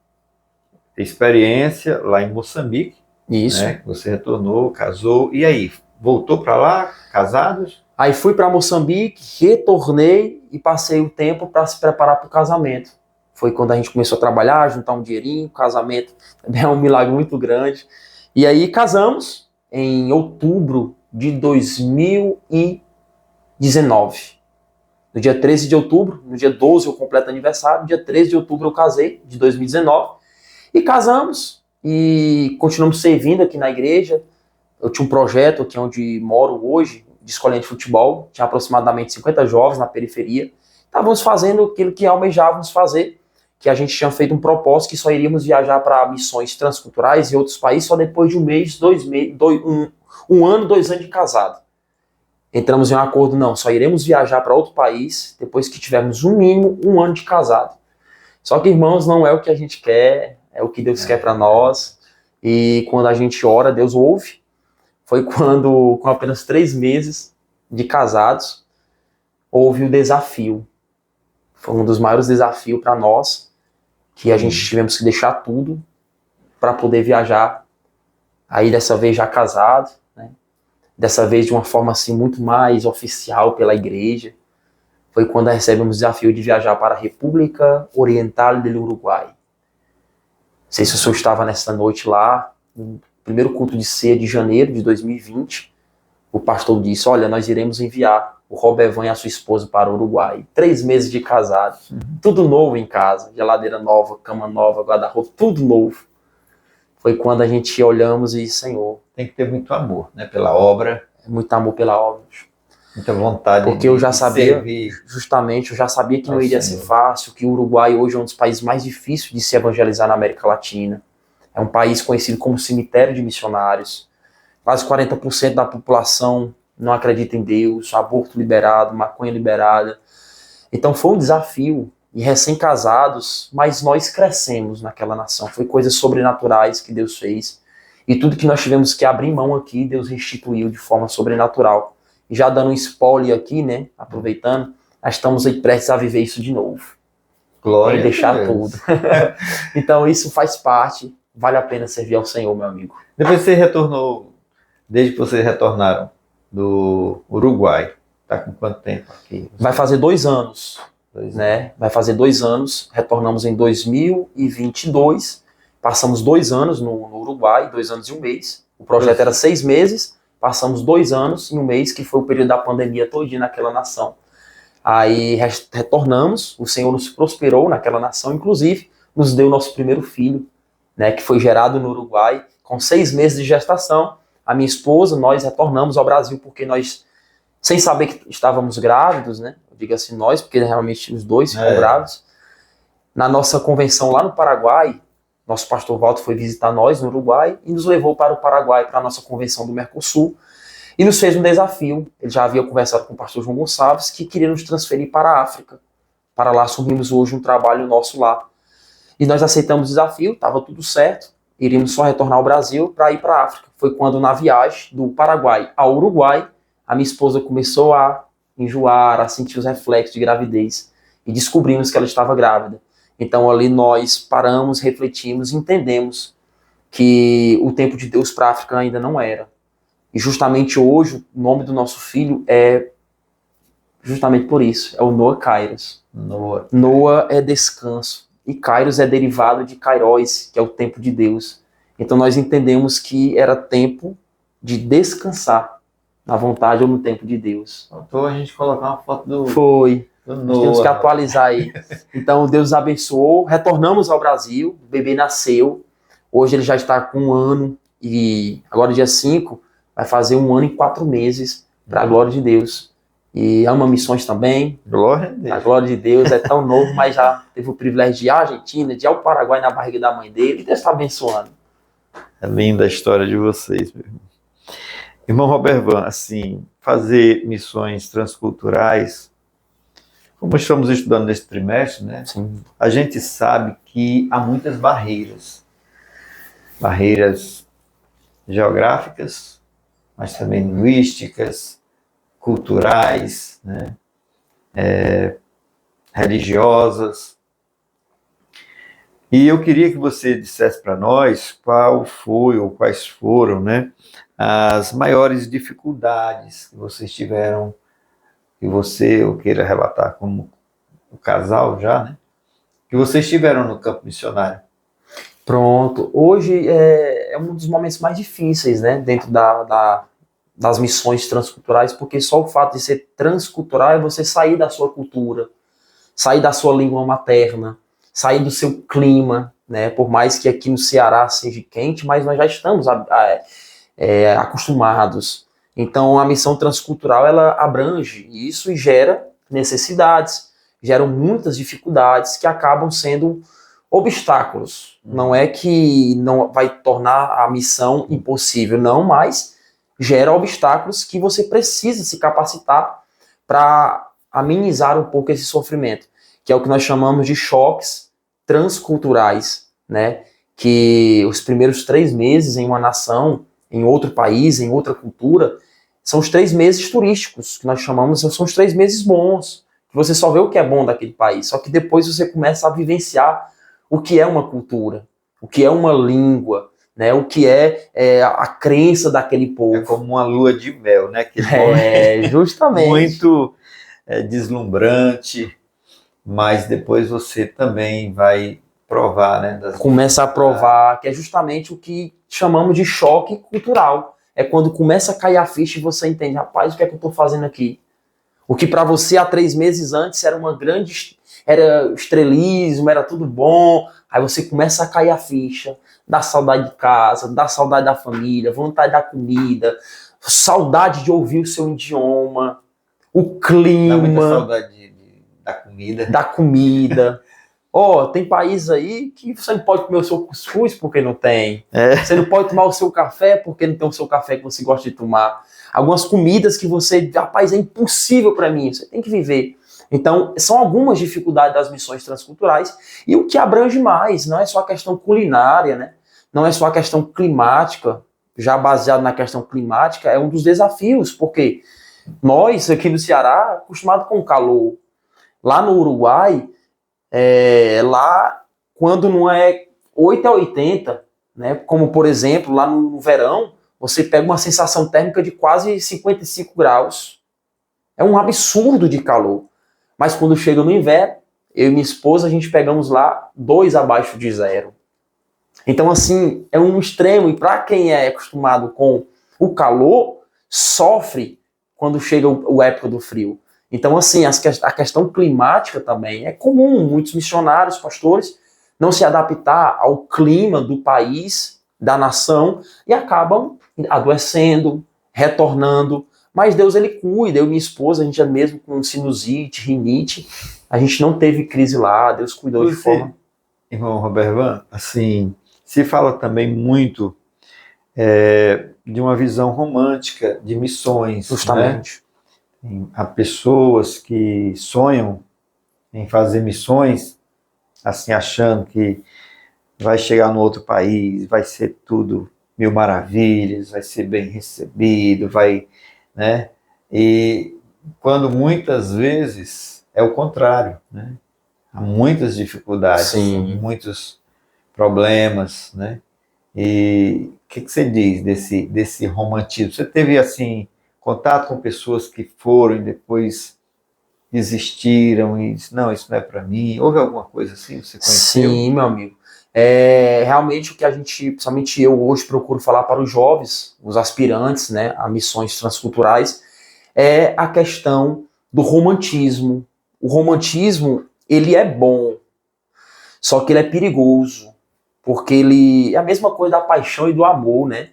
A: experiência lá em Moçambique,
B: Isso.
A: né, você retornou, casou, e aí? Voltou para lá, casados?
B: Aí fui para Moçambique, retornei e passei o tempo para se preparar para o casamento. Foi quando a gente começou a trabalhar, juntar um dinheirinho, casamento também é um milagre muito grande. E aí casamos em outubro de 2019. No dia 13 de outubro, no dia 12 eu completo aniversário, no dia 13 de outubro eu casei, de 2019. E casamos e continuamos servindo aqui na igreja. Eu tinha um projeto aqui onde moro hoje, de escolinha de futebol, tinha aproximadamente 50 jovens na periferia. Estávamos fazendo aquilo que almejávamos fazer, que a gente tinha feito um propósito que só iríamos viajar para missões transculturais em outros países só depois de um mês, 2 meses, um ano, 2 anos de casado. Entramos em um acordo, não, só iremos viajar para outro país depois que tivermos no mínimo 1 ano de casado. Só que, irmãos, não é o que a gente quer, é o que Deus quer para nós. E quando a gente ora, Deus ouve. Foi quando, com apenas 3 meses de casados, houve o desafio. Foi um dos maiores desafios para nós, que a gente tivemos que deixar tudo para poder viajar. Aí dessa vez já casado, né? Dessa vez de uma forma assim muito mais oficial pela igreja. Foi quando recebemos o desafio de viajar para a República Oriental do Uruguai. Não sei se o senhor estava nessa noite lá, no primeiro culto de ceia de janeiro de 2020. O pastor disse, olha, nós iremos enviar o Robervan e a sua esposa para o Uruguai. 3 meses de casado, tudo novo em casa, geladeira nova, cama nova, guarda-roupa, tudo novo. Foi quando a gente olhamos e, Senhor...
A: Tem que ter muito amor, né, pela obra.
B: Muito amor pela obra.
A: Muita vontade
B: porque eu já sabia,
A: servir.
B: justamente, eu já sabia que não iria ser fácil, que o Uruguai hoje é um dos países mais difíceis de se evangelizar na América Latina. É um país conhecido como cemitério de missionários. Quase 40% da população não acredita em Deus, aborto liberado, maconha liberada. Então foi um desafio, e recém-casados, mas nós crescemos naquela nação. Foi coisas sobrenaturais que Deus fez. E tudo que nós tivemos que abrir mão aqui, Deus restituiu de forma sobrenatural. E já dando um spoiler aqui, né, aproveitando, nós estamos aí prestes a viver isso de novo.
A: Glória
B: e deixar
A: a Deus.
B: tudo. Então isso faz parte, vale a pena servir ao Senhor, meu amigo.
A: Depois você retornou, desde que vocês retornaram do Uruguai, tá com quanto tempo aqui?
B: Vai fazer 2 anos, né? Vai fazer 2 anos, retornamos em 2022, passamos 2 anos no Uruguai, 2 anos e 1 mês. O projeto era 6 meses, passamos 2 anos e 1 mês, que foi o período da pandemia todinha naquela nação. Aí retornamos, o Senhor nos prosperou naquela nação, inclusive nos deu nosso primeiro filho, né, que foi gerado no Uruguai, com 6 meses de gestação. A minha esposa, nós retornamos ao Brasil porque nós, sem saber que estávamos grávidos, né, eu digo assim nós, porque realmente os dois ficam grávidos, na nossa convenção lá no Paraguai, nosso pastor Walter foi visitar nós no Uruguai e nos levou para o Paraguai, para a nossa convenção do Mercosul, e nos fez um desafio. Ele já havia conversado com o pastor João Gonçalves, que queria nos transferir para a África. Para lá assumimos hoje um trabalho nosso lá. E nós aceitamos o desafio, estava tudo certo, iríamos só retornar ao Brasil para ir para a África. Foi quando, na viagem do Paraguai ao Uruguai, a minha esposa começou a enjoar, a sentir os reflexos de gravidez, e descobrimos que ela estava grávida. Então ali nós paramos, refletimos, entendemos que o tempo de Deus para a África ainda não era. E justamente hoje, o nome do nosso filho é justamente por isso, é o Noah Kairos. Noah é descanso. e Kairos é derivado de Kairos, que é o tempo de Deus. Então nós entendemos que era tempo de descansar na vontade ou no tempo de Deus.
A: Faltou a gente colocar uma foto do
B: Foi.
A: do
B: Nós temos que
A: Noah.
B: atualizar aí. Então Deus abençoou, retornamos ao Brasil, o bebê nasceu, hoje ele já está com 1 ano, e agora dia 5 vai fazer 1 ano e 4 meses, para a glória de Deus. E ama missões também,
A: Glória a
B: a
A: Deus.
B: glória de Deus, é tão novo, mas já teve o privilégio de ir à Argentina, de ir ao Paraguai na barriga da mãe dele, e Deus está abençoando.
A: É linda a história de vocês, meu irmão. Irmão Robervan, assim, fazer missões transculturais, como estamos estudando nesse trimestre, né?
B: Sim.
A: A gente sabe que há muitas barreiras. Barreiras geográficas, mas também linguísticas, culturais, né? Religiosas. E eu queria que você dissesse para nós qual foi ou quais foram, né, as maiores dificuldades que vocês tiveram, que você ou queira relatar como o casal já, né, que vocês tiveram no campo missionário.
B: Pronto. Hoje é um dos momentos mais difíceis, né, dentro das missões transculturais, porque só o fato de ser transcultural é você sair da sua cultura, sair da sua língua materna, sair do seu clima, né? Por mais que aqui no Ceará seja quente, mas nós já estamos acostumados. Então a missão transcultural ela abrange isso e gera necessidades, geram muitas dificuldades que acabam sendo obstáculos. Não é que não vai tornar a missão impossível, não, mas gera obstáculos que você precisa se capacitar para amenizar um pouco esse sofrimento, que é o que nós chamamos de choques transculturais, né? Que os primeiros 3 meses em uma nação, em outro país, em outra cultura, são os 3 meses turísticos, que nós chamamos, são os 3 meses bons, que você só vê o que é bom daquele país, só que depois você começa a vivenciar o que é uma cultura, o que é uma língua, né? O que é a crença daquele povo.
A: É como uma lua de mel, né? Que
B: justamente.
A: Muito deslumbrante, mas depois você também vai provar, né?
B: Começa a provar, que é justamente o que chamamos de choque cultural. É quando começa a cair a ficha e você entende, rapaz, o que é que eu estou fazendo aqui? O que para você há 3 meses antes era era estrelismo, era tudo bom. Aí você começa a cair a ficha, dá saudade de casa, dá saudade da família, vontade da comida, saudade de ouvir o seu idioma, o clima.
A: Dá muita saudade da comida.
B: Da comida. Tem país aí que você não pode comer o seu cuscuz porque não tem. Você não pode tomar o seu café porque não tem o seu café que você gosta de tomar. Algumas comidas que você, rapaz, é impossível para mim, você tem que viver. Então, são algumas dificuldades das missões transculturais, e o que abrange mais, não é só a questão culinária, né? Não é só a questão climática, já baseado na questão climática, é um dos desafios, porque nós, aqui no Ceará, acostumados com o calor. Lá no Uruguai, lá, quando não é 8 a 80, né? Como, por exemplo, lá no verão, você pega uma sensação térmica de quase 55 graus. É um absurdo de calor. Mas quando chega no inverno, eu e minha esposa, a gente pegamos lá 2 abaixo de 0. Então, assim, é um extremo. E para quem é acostumado com o calor, sofre quando chega a época do frio. Então, assim, a questão climática também é comum. Muitos missionários, pastores, não se adaptar ao clima do país, da nação, e acabam adoecendo, retornando. Mas Deus, ele cuida. Eu e minha esposa, a gente é mesmo com sinusite, rinite, a gente não teve crise lá, Deus cuidou de forma...
A: Irmão Robervan, assim, se fala também muito de uma visão romântica de missões.
B: Justamente.
A: Né? Há pessoas que sonham em fazer missões, assim, achando que vai chegar no outro país, vai ser tudo 1000 maravilhas, vai ser bem recebido, né? E quando muitas vezes é o contrário, né? Há muitas dificuldades,
B: Sim.
A: muitos problemas, né? E o que você diz desse romantismo? Você teve, assim, contato com pessoas que foram e depois desistiram e disse, não, isso não é para mim? Houve alguma coisa assim? Você conheceu?
B: Sim, meu amigo. Realmente o que a gente, principalmente eu hoje procuro falar para os jovens, os aspirantes, né, a missões transculturais, é a questão do romantismo. O romantismo, ele é bom, só que ele é perigoso, porque ele é a mesma coisa da paixão e do amor, né?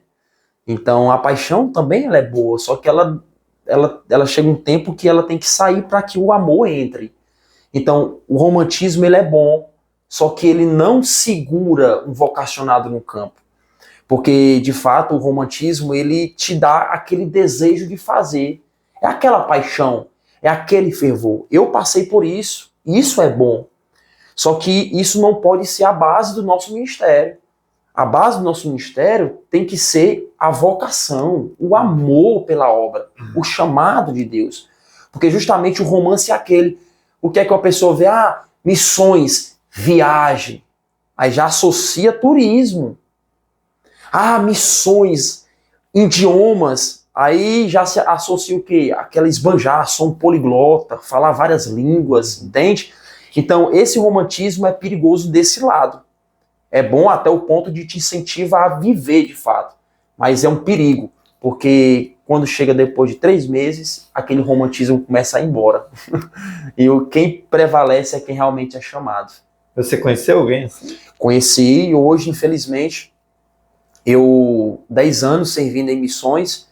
B: Então a paixão também ela é boa, só que ela chega um tempo que ela tem que sair para que o amor entre. Então o romantismo ele é bom, só que ele não segura um vocacionado no campo. Porque, de fato, o romantismo, ele te dá aquele desejo de fazer. É aquela paixão, é aquele fervor. Eu passei por isso, e isso é bom. Só que isso não pode ser a base do nosso ministério. A base do nosso ministério tem que ser a vocação, o amor pela obra, o chamado de Deus. Porque justamente o romance é aquele. O que é que a pessoa vê? Ah, missões, viagem. Aí já associa turismo. Ah, missões, idiomas. Aí já se associa o quê? Aquela esbanjar, som poliglota, falar várias línguas, entende? Então, esse romantismo é perigoso desse lado. É bom até o ponto de te incentivar a viver de fato. Mas é um perigo, porque quando chega depois de 3 meses, aquele romantismo começa a ir embora. E quem prevalece é quem realmente é chamado.
A: Você conheceu alguém assim?
B: Conheci e hoje, infelizmente, 10 anos servindo em missões,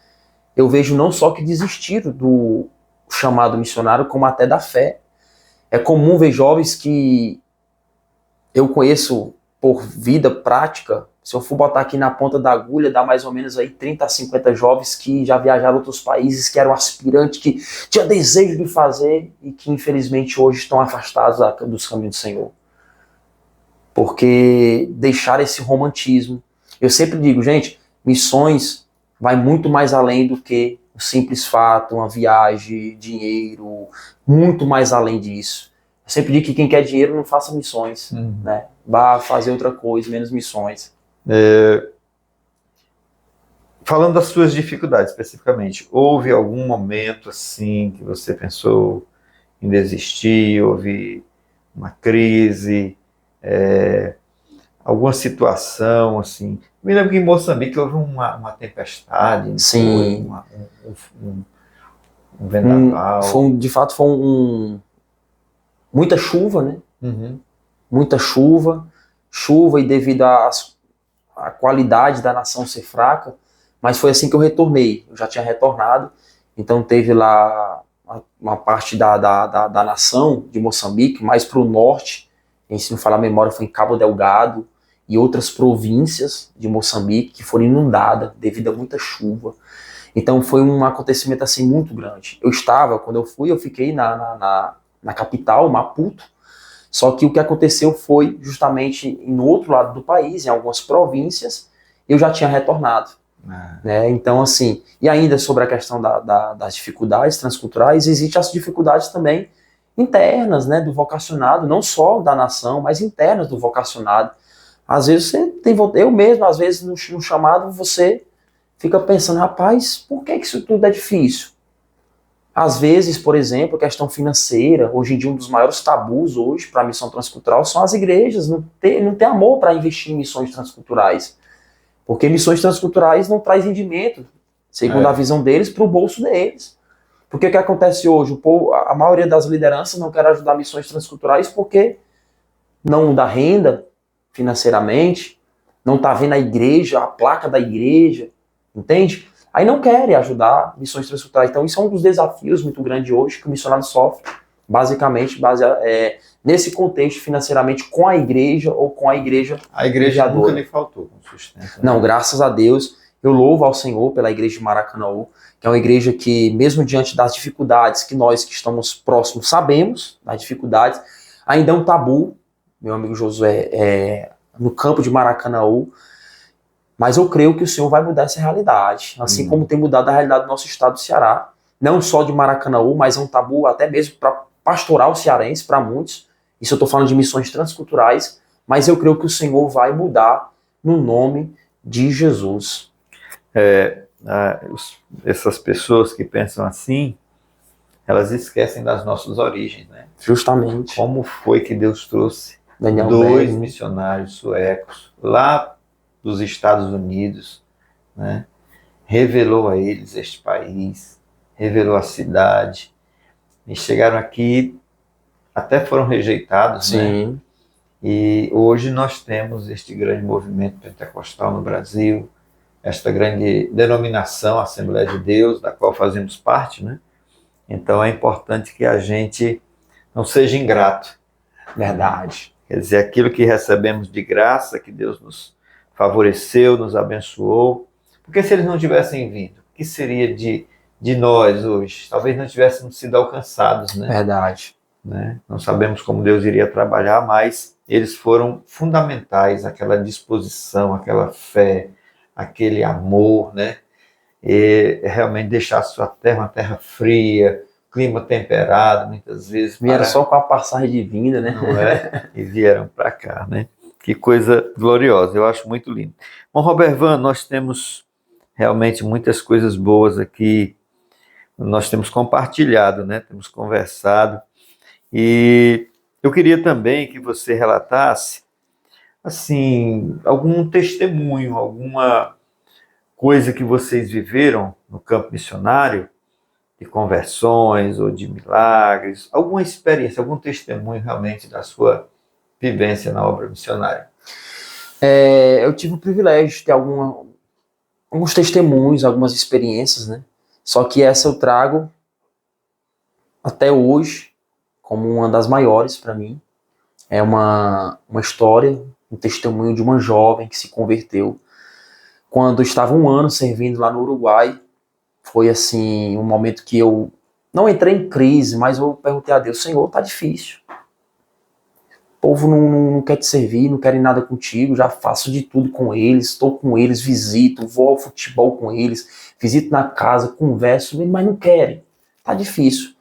B: eu vejo não só que desistiram do chamado missionário, como até da fé. É comum ver jovens que eu conheço por vida prática, se eu for botar aqui na ponta da agulha, dá mais ou menos aí 30 a 50 jovens que já viajaram a outros países, que eram aspirantes, que tinham desejo de fazer e que infelizmente hoje estão afastados dos caminhos do Senhor. Porque deixaram esse romantismo. Eu sempre digo, gente, missões vai muito mais além do que o simples fato, uma viagem, dinheiro, muito mais além disso. Eu sempre digo que quem quer dinheiro não faça missões, né? Vá fazer outra coisa, menos missões.
A: Falando das suas dificuldades especificamente, houve algum momento assim que você pensou em desistir, houve uma crise, alguma situação assim? Me lembro que em Moçambique houve uma tempestade,
B: Sim.
A: Um vendaval.
B: De fato foi muita chuva, né?
A: Uhum.
B: Muita chuva e devido à qualidade da nação ser fraca, mas foi assim que eu retornei. Eu já tinha retornado, então teve lá uma parte da nação de Moçambique, mais para o norte, se não falar a memória, foi em Cabo Delgado, e outras províncias de Moçambique que foram inundadas devido a muita chuva. Então foi um acontecimento assim muito grande. Quando eu fui, eu fiquei na capital, Maputo, só que o que aconteceu foi justamente no outro lado do país, em algumas províncias, eu já tinha retornado. Né? Então, assim, e ainda sobre a questão das dificuldades transculturais, existem as dificuldades também internas, né, do vocacionado, não só da nação, mas internas do vocacionado. Às vezes você tem, eu mesmo, às vezes no chamado você fica pensando, rapaz, por que isso tudo é difícil? Às vezes, por exemplo, a questão financeira, hoje em dia um dos maiores tabus hoje para a missão transcultural são as igrejas, não tem amor para investir em missões transculturais. Porque missões transculturais não traz rendimento, segundo a visão deles, para o bolso deles. Porque o que acontece hoje? A maioria das lideranças não quer ajudar missões transculturais porque não dá renda financeiramente, não está vendo a igreja, a placa da igreja, entende? Aí não querem ajudar missões transculturais. Então isso é um dos desafios muito grandes hoje que o missionário sofre, basicamente, nesse contexto financeiramente com a igreja ou com a igreja.
A: A igreja nunca lhe faltou com sustento. Né?
B: Não, graças a Deus, eu louvo ao Senhor pela igreja de Maracanaú, que é uma igreja que, mesmo diante das dificuldades que nós que estamos próximos sabemos, das dificuldades, ainda é um tabu, meu amigo Josué, no campo de Maracanaú, mas eu creio que o Senhor vai mudar essa realidade, assim como tem mudado a realidade do nosso estado do Ceará, não só de Maracanaú, mas é um tabu até mesmo para pastoral cearense, para muitos. Isso eu estou falando de missões transculturais, mas eu creio que o Senhor vai mudar no nome de Jesus.
A: Essas pessoas que pensam assim, elas esquecem das nossas origens, né?
B: Justamente.
A: Como foi que Deus trouxe
B: Daniel
A: dois
B: Berg,
A: missionários suecos lá dos Estados Unidos, né? Revelou a eles este país, revelou a cidade, e chegaram aqui, até foram rejeitados, né?
B: sim,
A: E hoje nós temos este grande movimento pentecostal no Brasil, esta grande denominação, Assembleia de Deus, da qual fazemos parte, né? Então é importante que a gente não seja ingrato.
B: verdade.
A: Quer dizer, aquilo que recebemos de graça, que Deus nos favoreceu, nos abençoou. Porque se eles não tivessem vindo, o que seria de nós hoje? Talvez não tivéssemos sido alcançados, né?
B: Verdade.
A: Não sabemos como Deus iria trabalhar, mas eles foram fundamentais, aquela disposição, aquela fé, aquele amor, né? E realmente deixar a sua terra uma terra fria, clima temperado, muitas vezes.
B: Vieram só com a passagem de vinda, né?
A: Não é? E vieram para cá, né? Que coisa gloriosa, eu acho muito lindo. Bom, Robervan, nós temos realmente muitas coisas boas aqui, nós temos compartilhado, né? Temos conversado, e eu queria também que você relatasse, assim, algum testemunho, alguma coisa que vocês viveram no campo missionário, de conversões ou de milagres, alguma experiência, algum testemunho realmente da sua vivência na obra missionária.
B: Eu tive o privilégio de ter alguns testemunhos, algumas experiências, né? Só que essa eu trago até hoje como uma das maiores para mim. É uma história, um testemunho de uma jovem que se converteu quando estava 1 ano servindo lá no Uruguai. Foi assim, um momento que eu não entrei em crise, mas eu perguntei a Deus: Senhor, tá difícil. O povo não quer te servir, não querem nada contigo, já faço de tudo com eles, estou com eles, visito, vou ao futebol com eles, visito na casa, converso, mas não querem, tá difícil.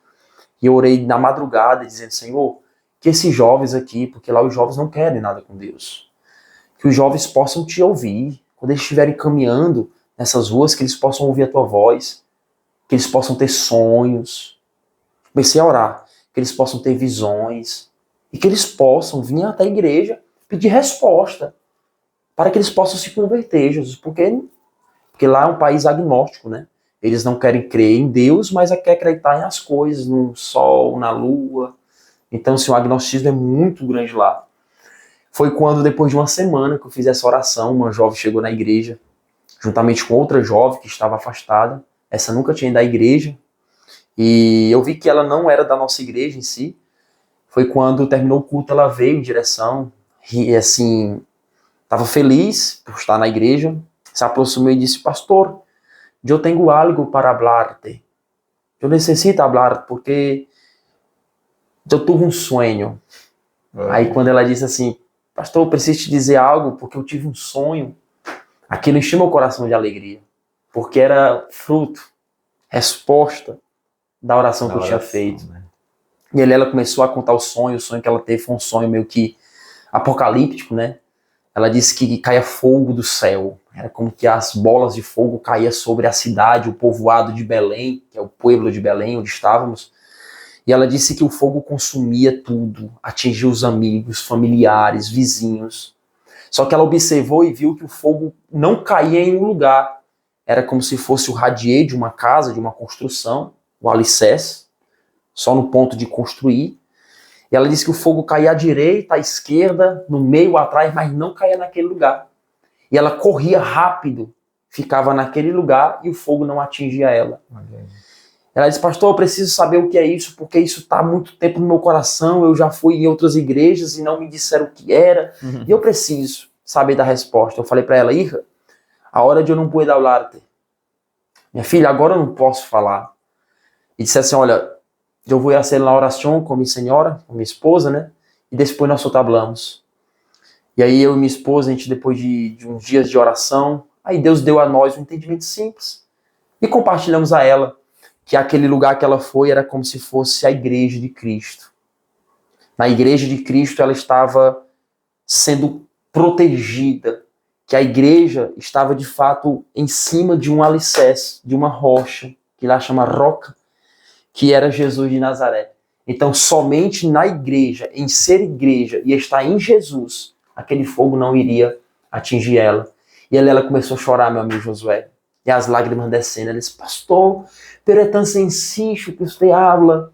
B: E eu orei na madrugada dizendo: Senhor, que esses jovens aqui, porque lá os jovens não querem nada com Deus, que os jovens possam te ouvir, quando eles estiverem caminhando nessas ruas, que eles possam ouvir a tua voz, que eles possam ter sonhos. Comecei a orar, que eles possam ter visões, e que eles possam vir até a igreja pedir resposta, para que eles possam se converter, Jesus, porque lá é um país agnóstico, né? Eles não querem crer em Deus, mas querem acreditar nas coisas, no sol, na lua. Então, assim, o agnosticismo é muito grande lá. Foi quando, depois de 1 semana que eu fiz essa oração, uma jovem chegou na igreja, juntamente com outra jovem que estava afastada. Essa nunca tinha ido à igreja. E eu vi que ela não era da nossa igreja em si. Foi quando terminou o culto, ela veio em direção, e assim, estava feliz por estar na igreja, se aproximou e disse: Pastor, eu tenho algo para hablarte. Eu necessito hablar porque eu tive um sonho. Aí quando ela disse assim: Pastor, eu preciso te dizer algo porque eu tive um sonho, aquilo encheu meu coração de alegria, porque era fruto, resposta da oração que eu tinha feito. Né? E ela começou a contar o sonho que ela teve foi um sonho meio que apocalíptico, né? Ela disse que caía fogo do céu, era como que as bolas de fogo caíam sobre a cidade, o povoado de Belém, que é o pueblo de Belém, onde estávamos. E ela disse que o fogo consumia tudo, atingia os amigos, familiares, vizinhos. Só que ela observou e viu que o fogo não caía em um lugar. Era como se fosse o radier de uma casa, de uma construção, o alicerce, só no ponto de construir. E ela disse que o fogo caía à direita, à esquerda, no meio, atrás, mas não caía naquele lugar. E ela corria rápido, ficava naquele lugar e o fogo não atingia ela. Ela disse: Pastor, eu preciso saber o que é isso, porque isso está há muito tempo no meu coração, eu já fui em outras igrejas e não me disseram o que era, e eu preciso saber da resposta. Eu falei para ela: Hija, a hora de eu não poder hablarte. Minha filha, agora eu não posso falar. E disse assim: olha, eu vou fazer a oração com minha senhora, com minha esposa, né? E depois nós hablamos. E aí eu e minha esposa, a gente depois de uns dias de oração, aí Deus deu a nós um entendimento simples. E compartilhamos a ela que aquele lugar que ela foi era como se fosse a igreja de Cristo. Na igreja de Cristo ela estava sendo protegida, que a igreja estava de fato em cima de um alicerce, de uma rocha, que lá chama roca, que era Jesus de Nazaré. Então, somente na igreja, em ser igreja e estar em Jesus, aquele fogo não iria atingir ela. E ela começou a chorar, meu amigo Josué. E as lágrimas descendo. Ela disse, pastor, pero é tão sencillo que você habla.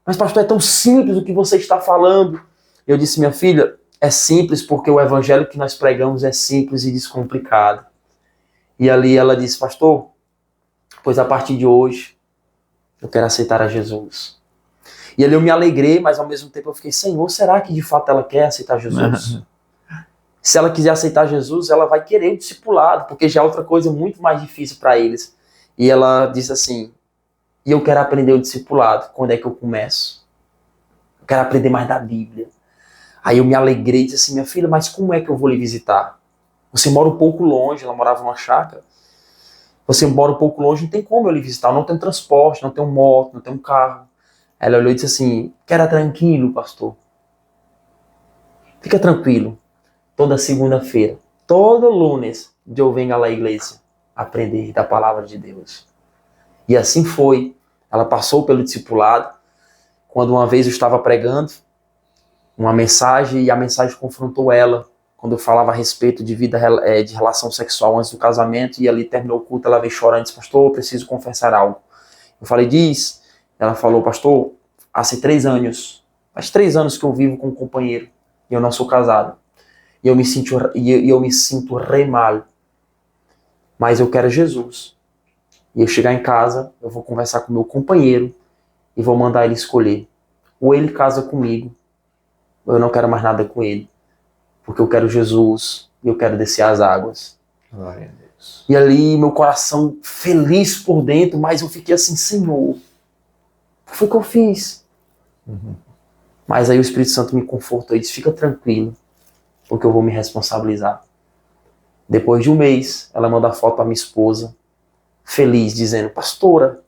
B: Mas, pastor, é tão simples o que você está falando. Eu disse, minha filha, é simples porque o evangelho que nós pregamos é simples e descomplicado. E ali ela disse, pastor, pois a partir de hoje eu quero aceitar a Jesus. E ali eu me alegrei, mas ao mesmo tempo eu fiquei, Senhor, será que de fato ela quer aceitar Jesus? Se ela quiser aceitar Jesus, ela vai querer o discipulado, porque já é outra coisa muito mais difícil para eles. E ela disse assim, e eu quero aprender o discipulado, quando é que eu começo? Eu quero aprender mais da Bíblia. Aí eu me alegrei e disse assim, minha filha, mas como é que eu vou lhe visitar? Você mora um pouco longe, ela morava numa chácara. Você mora um pouco longe, não tem como eu lhe visitar, eu não tenho transporte, não tenho moto, não tenho carro. Ela olhou e disse assim, quero tranquilo, pastor. Fica tranquilo. Toda segunda-feira, todo lunes, eu venho à igreja aprender da palavra de Deus. E assim foi. Ela passou pelo discipulado. Quando uma vez eu estava pregando uma mensagem e a mensagem confrontou ela, quando eu falava a respeito de vida, de relação sexual antes do casamento, e ali terminou o culto, ela veio chorando e disse, pastor, eu preciso confessar algo. Eu falei, diz. Ela falou, pastor, faz 3 anos que eu vivo com um companheiro e eu não sou casado. E eu me sinto re mal. Mas eu quero Jesus. E eu chegar em casa, eu vou conversar com meu companheiro e vou mandar ele escolher. Ou ele casa comigo, ou eu não quero mais nada com ele. Porque eu quero Jesus e eu quero descer as águas.
A: Glória a Deus.
B: E ali, meu coração feliz por dentro, mas eu fiquei assim, Senhor, o que foi que eu fiz? Mas aí o Espírito Santo me confortou e disse, fica tranquilo, porque eu vou me responsabilizar. Depois de um mês, ela manda a foto para minha esposa, feliz, dizendo, pastora,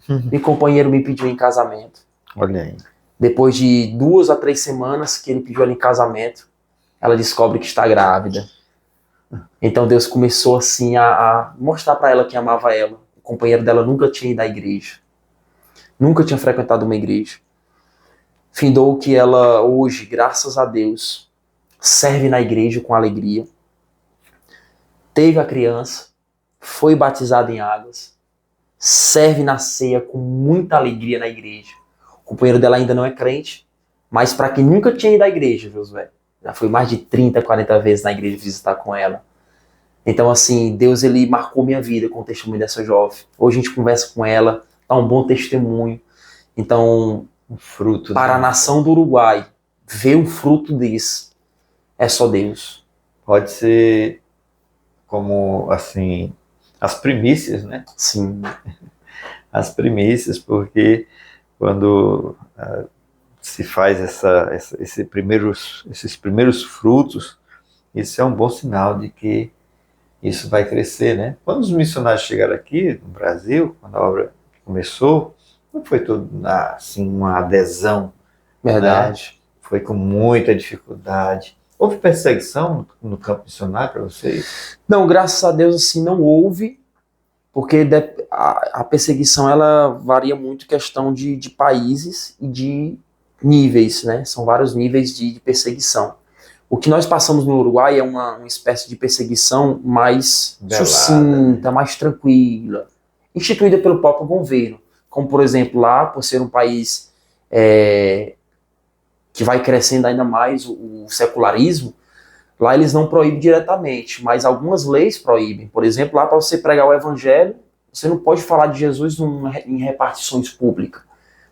B: meu companheiro me pediu em casamento.
A: Olha aí.
B: Depois de 2 a 3 semanas que ele pediu ela em casamento, ela descobre que está grávida. Então Deus começou assim a mostrar para ela que amava ela. O companheiro dela nunca tinha ido à igreja. Nunca tinha frequentado uma igreja. Findou que ela hoje, graças a Deus, serve na igreja com alegria. Teve a criança, foi batizada em águas, serve na ceia com muita alegria na igreja. O companheiro dela ainda não é crente, mas para quem nunca tinha ido à igreja, Josué, já foi mais de 30, 40 vezes na igreja visitar com ela. Então, assim, Deus, ele marcou minha vida com o testemunho dessa jovem. Hoje a gente conversa com ela, dá um bom testemunho. Então,
A: Um fruto.
B: para a nação do Uruguai, ver um fruto desse, é só Deus.
A: Pode ser como, assim, as primícias, né?
B: Sim.
A: As primícias, porque quando se faz esses primeiros frutos, isso é um bom sinal de que isso vai crescer, né? Quando os missionários chegaram aqui no Brasil, quando a obra começou, não foi tudo assim uma adesão,
B: Verdade.
A: né? Foi com muita dificuldade. Houve perseguição no campo missionário para vocês?
B: Não, graças a Deus, assim, não houve, porque a perseguição, ela varia muito questão de países e de níveis, né? São vários níveis de perseguição. O que nós passamos no Uruguai é uma espécie de perseguição mais
A: Velada,
B: sucinta, mais tranquila, instituída pelo próprio governo. Como, por exemplo, lá, por ser um país que vai crescendo ainda mais o secularismo, lá eles não proíbem diretamente, mas algumas leis proíbem. Por exemplo, lá para você pregar o evangelho, você não pode falar de Jesus em repartições públicas.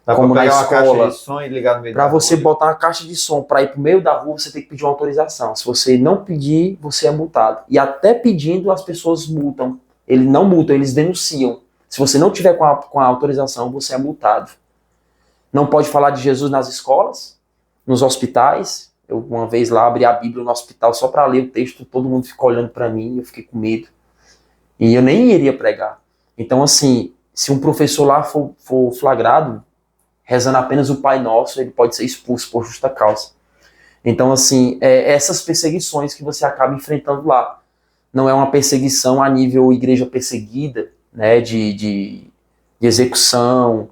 A: Dá
B: como
A: pra
B: na
A: pegar uma caixa
B: escola.
A: de som e ligar no meio
B: Para
A: da
B: você
A: rua?
B: botar uma caixa de som para ir para o meio da rua, você tem que pedir uma autorização. Se você não pedir, você é multado. E até pedindo, as pessoas multam. Eles não multam, eles denunciam. Se você não tiver com a autorização, você é multado. Não pode falar de Jesus nas escolas, nos hospitais. Eu uma vez lá abri a Bíblia no hospital só para ler o texto, todo mundo ficou olhando para mim, eu fiquei com medo. E eu nem iria pregar. Então, assim, se um professor lá for flagrado, rezando apenas o Pai Nosso, ele pode ser expulso por justa causa. Então, assim, essas perseguições que você acaba enfrentando lá. Não é uma perseguição a nível igreja perseguida, né, de execução,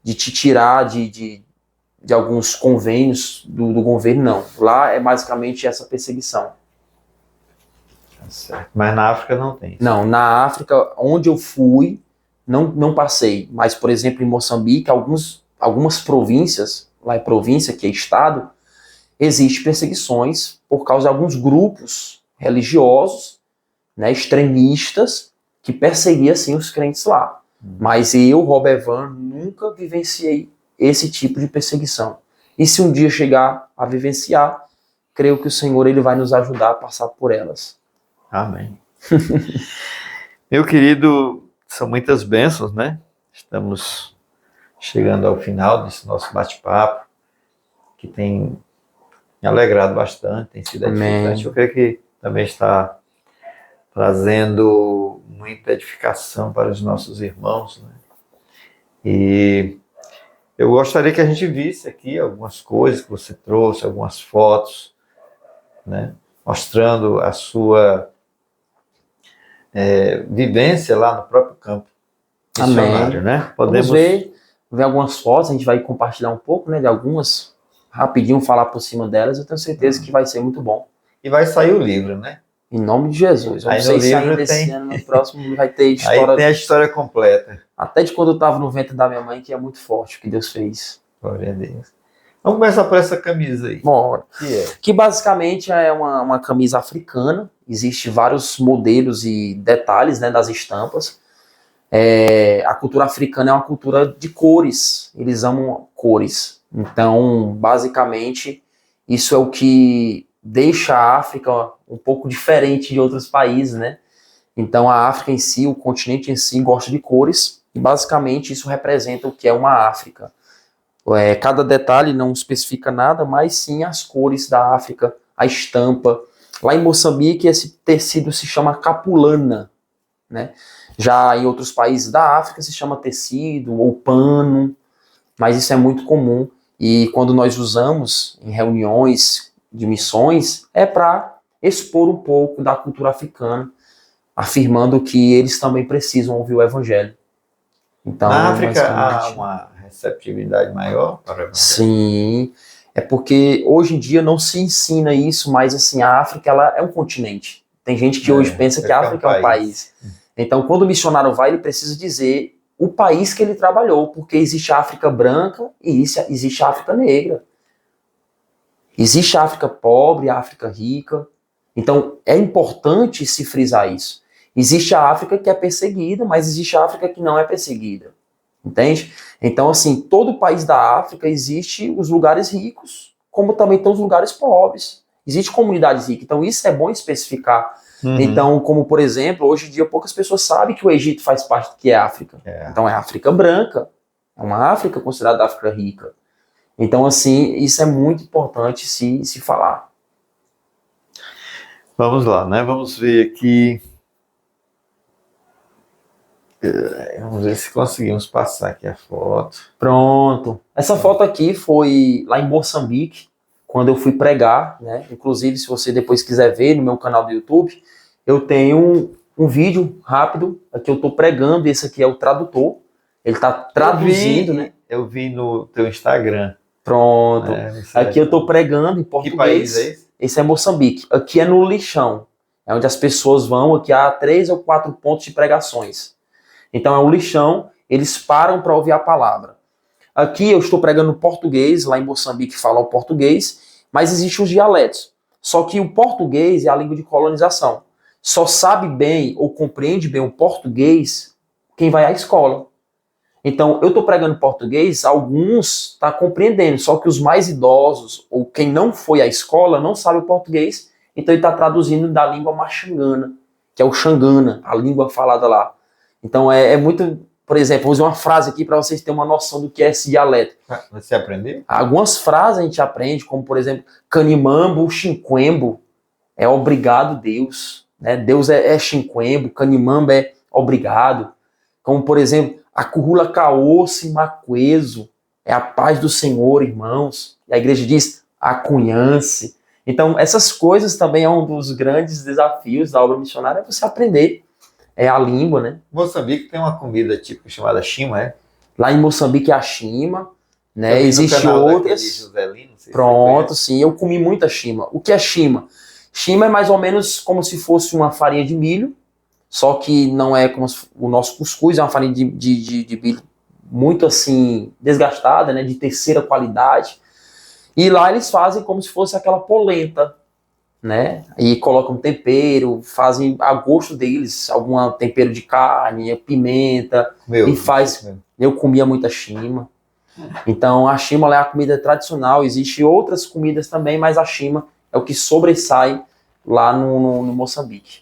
B: de te tirar de alguns convênios do governo, não. Lá é basicamente essa perseguição.
A: Certo. Mas na África não tem isso.
B: Não, na África, onde eu fui, não passei. Mas, por exemplo, em Moçambique, algumas províncias, lá é província, que é estado, existem perseguições por causa de alguns grupos religiosos, né, extremistas, que perseguiam, assim, os crentes lá. Mas eu, Robert Van, nunca vivenciei esse tipo de perseguição. E se um dia chegar a vivenciar, creio que o Senhor ele vai nos ajudar a passar por elas.
A: Amém. Meu querido, são muitas bênçãos, né? Estamos chegando ao final desse nosso bate-papo, que tem me alegrado bastante, tem sido edificante. Eu creio que também está trazendo muita edificação para os nossos irmãos, né? E eu gostaria que a gente visse aqui algumas coisas que você trouxe, algumas fotos, né? Mostrando a sua vivência lá no próprio campo missionário, né?
B: Podemos ver algumas fotos, a gente vai compartilhar um pouco, né, de algumas, rapidinho falar por cima delas, eu tenho certeza que vai ser muito bom.
A: E vai sair o livro, né?
B: Em nome de Jesus. Eu
A: aí
B: não sei
A: no
B: se
A: livro
B: ainda
A: tem...
B: esse ano, no próximo, vai ter história...
A: Aí tem a história completa.
B: Até de quando eu estava no ventre da minha mãe, que é muito forte o que Deus fez.
A: Glória a Deus. Vamos começar por essa camisa aí.
B: Bora. Que basicamente é uma camisa africana. Existem vários modelos e detalhes, né, das estampas. A cultura africana é uma cultura de cores. Eles amam cores. Então, basicamente, isso é o que deixa a África um pouco diferente de outros países, né? Então, a África em si, o continente em si, gosta de cores. E, basicamente, isso representa o que é uma África. Cada detalhe não especifica nada, mas sim as cores da África, a estampa. Lá em Moçambique, esse tecido se chama capulana, né? Já em outros países da África se chama tecido ou pano, mas isso é muito comum. E quando nós usamos em reuniões de missões, é para expor um pouco da cultura africana, afirmando que eles também precisam ouvir o Evangelho. Então,
A: na África há uma receptividade maior para o Evangelho?
B: Sim, é porque hoje em dia não se ensina isso, mas assim, a África ela é um continente. Tem gente que hoje pensa que a África é um país. Então, quando o missionário vai, ele precisa dizer o país que ele trabalhou, porque existe a África branca e existe a África negra. Existe a África pobre, a África rica. Então, é importante se frisar isso. Existe a África que é perseguida, mas existe a África que não é perseguida. Entende? Então, assim, todo país da África existe os lugares ricos, como também tem os lugares pobres. Existe comunidades ricas. Então, isso é bom especificar. Então, como, por exemplo, hoje em dia poucas pessoas sabem que o Egito faz parte do que é África. Então, é África branca. É uma África considerada África rica. Então, assim, isso é muito importante se falar.
A: Vamos lá, né? Vamos ver aqui. Vamos ver se conseguimos passar aqui a foto.
B: Pronto. Essa foto aqui foi lá em Moçambique, quando eu fui pregar, né? Inclusive, se você depois quiser ver no meu canal do YouTube, eu tenho um vídeo rápido, aqui eu estou pregando, esse aqui é o tradutor. Ele está traduzindo, né?
A: Eu vi no teu Instagram.
B: Pronto. Aqui eu estou pregando em português.
A: Que país é esse?
B: Esse é Moçambique. Aqui é no lixão. É onde as pessoas vão, aqui há 3 ou 4 pontos de pregações. Então é um lixão, eles param para ouvir a palavra. Aqui eu estou pregando português, lá em Moçambique falam português, mas existem os dialetos. Só que o português é a língua de colonização. Só sabe bem ou compreende bem o português quem vai à escola. Então eu estou pregando português, alguns estão compreendendo, só que os mais idosos ou quem não foi à escola não sabe o português, então ele está traduzindo da língua maxangana, que é o xangana, a língua falada lá. Então é muito, por exemplo, vou usar uma frase aqui para vocês terem uma noção do que é esse dialeto.
A: Você aprendeu?
B: Algumas frases a gente aprende, como por exemplo, canimambo, chinquembo, é obrigado Deus. Né? Deus é chinquembo, canimambo é obrigado. Como por exemplo, acurrula caoce maqueso, é a paz do Senhor, irmãos. E a igreja diz, acunhance. Então essas coisas também é um dos grandes desafios da obra missionária, é você aprender. É a língua, né?
A: Moçambique tem uma comida típica chamada chima, é?
B: Lá em Moçambique é a shima, né?
A: Eu vi no
B: Existe
A: canal daquele
B: outras.
A: Joselino, não sei se você
B: Pronto,
A: conhece.
B: sim, eu comi muita shima. O que é shima? Shima é mais ou menos como se fosse uma farinha de milho, só que não é como o nosso cuscuz, é uma farinha de milho muito assim, desgastada, né? De terceira qualidade. E lá eles fazem como se fosse aquela polenta, né? E colocam tempero, fazem a gosto deles, algum tempero de carne, pimenta,
A: Meu,
B: e faz.
A: mesmo.
B: Eu comia muita shima. Então a shima lá é a comida tradicional. Existem outras comidas também, mas a shima é o que sobressai lá no Moçambique.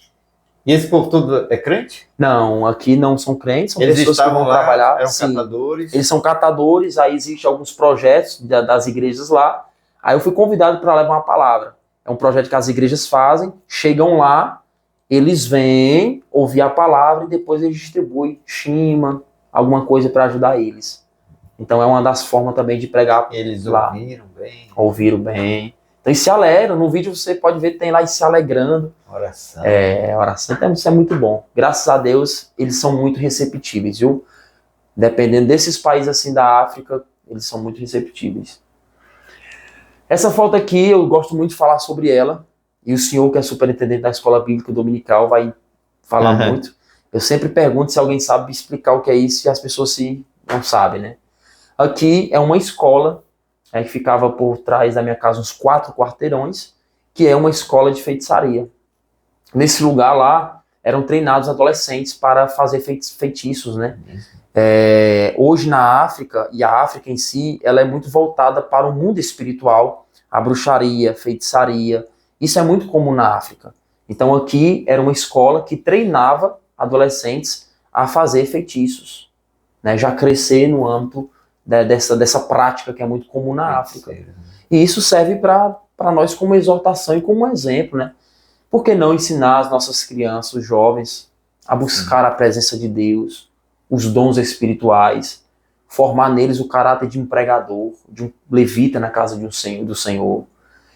A: E esse povo todo é crente?
B: Não, aqui não são crentes, são
A: Eles
B: pessoas que
A: estavam
B: vão
A: lá,
B: trabalhar.
A: eram
B: Sim,
A: catadores.
B: eles são catadores, aí existem alguns projetos das igrejas lá. Aí eu fui convidado para levar uma palavra. É um projeto que as igrejas fazem, chegam lá, eles vêm ouvir a palavra e depois eles distribuem shima, alguma coisa para ajudar eles. Então é uma das formas também de pregar
A: Eles
B: lá.
A: ouviram bem.
B: Ouviram bem. Então eles se alegram. No vídeo você pode ver, tem lá eles se alegrando.
A: Oração.
B: Oração, então isso é muito bom. Graças a Deus, eles são muito receptíveis, viu? Dependendo desses países assim da África, eles são muito receptíveis. Essa foto aqui, eu gosto muito de falar sobre ela. E o senhor, que é superintendente da Escola Bíblica Dominical, vai falar muito. Eu sempre pergunto se alguém sabe explicar o que é isso e as pessoas não sabem, né? Aqui é uma escola que ficava por trás da minha casa, uns 4 quarteirões, que é uma escola de feitiçaria. Nesse lugar lá, eram treinados adolescentes para fazer feitiços, né? Hoje na África, e a África em si, ela é muito voltada para o mundo espiritual, a bruxaria, feitiçaria. Isso é muito comum na África. Então aqui era uma escola que treinava adolescentes a fazer feitiços, né? Já crescer no âmbito dessa prática que é muito comum na África. E isso serve para nós como exortação e como exemplo, né? Por que não ensinar as nossas crianças, os jovens, a buscar a presença de Deus, os dons espirituais, formar neles o caráter de um pregador, de um levita na casa do Senhor.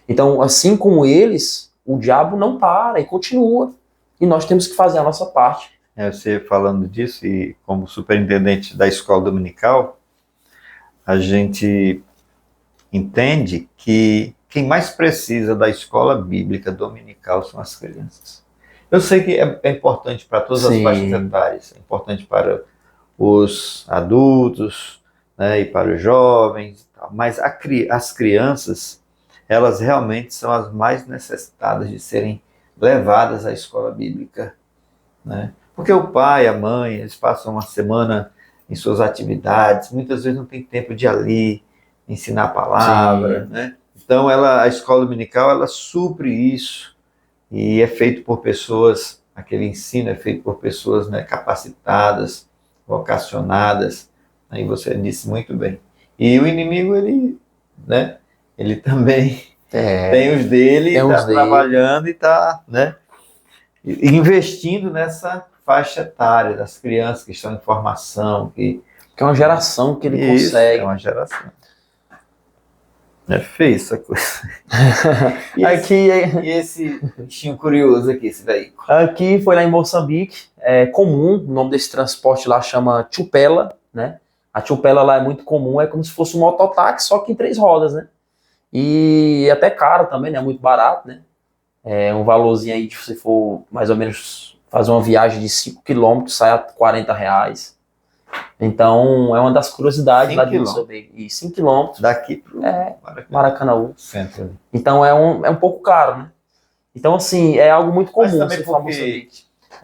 B: Então, assim como eles, o diabo não para e continua. E nós temos que fazer a nossa parte.
A: Você falando disso, e como superintendente da escola dominical, a gente entende que quem mais precisa da escola bíblica dominical são as crianças. Eu sei que é importante para todas as faixas etárias, é importante para os adultos, né, e para os jovens, mas as crianças, elas realmente são as mais necessitadas de serem levadas à escola bíblica, né? Porque o pai, a mãe, eles passam uma semana em suas atividades, muitas vezes não tem tempo de ir ali ensinar a palavra, né? Então a escola dominical, ela supre isso, e é feito por pessoas, aquele ensino é feito por pessoas, né, capacitadas, vocacionadas, aí você disse muito bem. E o inimigo, ele também tem os dele, está trabalhando e está, né, investindo nessa faixa etária das crianças que estão em formação. Que
B: é uma geração que ele consegue.
A: É uma geração. É feio essa coisa. E esse bichinho curioso aqui, esse veículo?
B: Aqui foi lá em Moçambique, é comum, o nome desse transporte lá chama chupela, né? A chupela lá é muito comum, é como se fosse um mototáxi, só que em 3 rodas, né? E até caro também, né? Muito barato, né? É um valorzinho aí, se você for mais ou menos fazer uma viagem de 5 km, sai a R$40. Então, é uma das curiosidades lá de Moçambique. E 5 km.
A: Daqui pro
B: Maracanãú.
A: Centro.
B: Então, é um pouco caro, né? Então, assim, é algo muito comum.
A: Mas também porque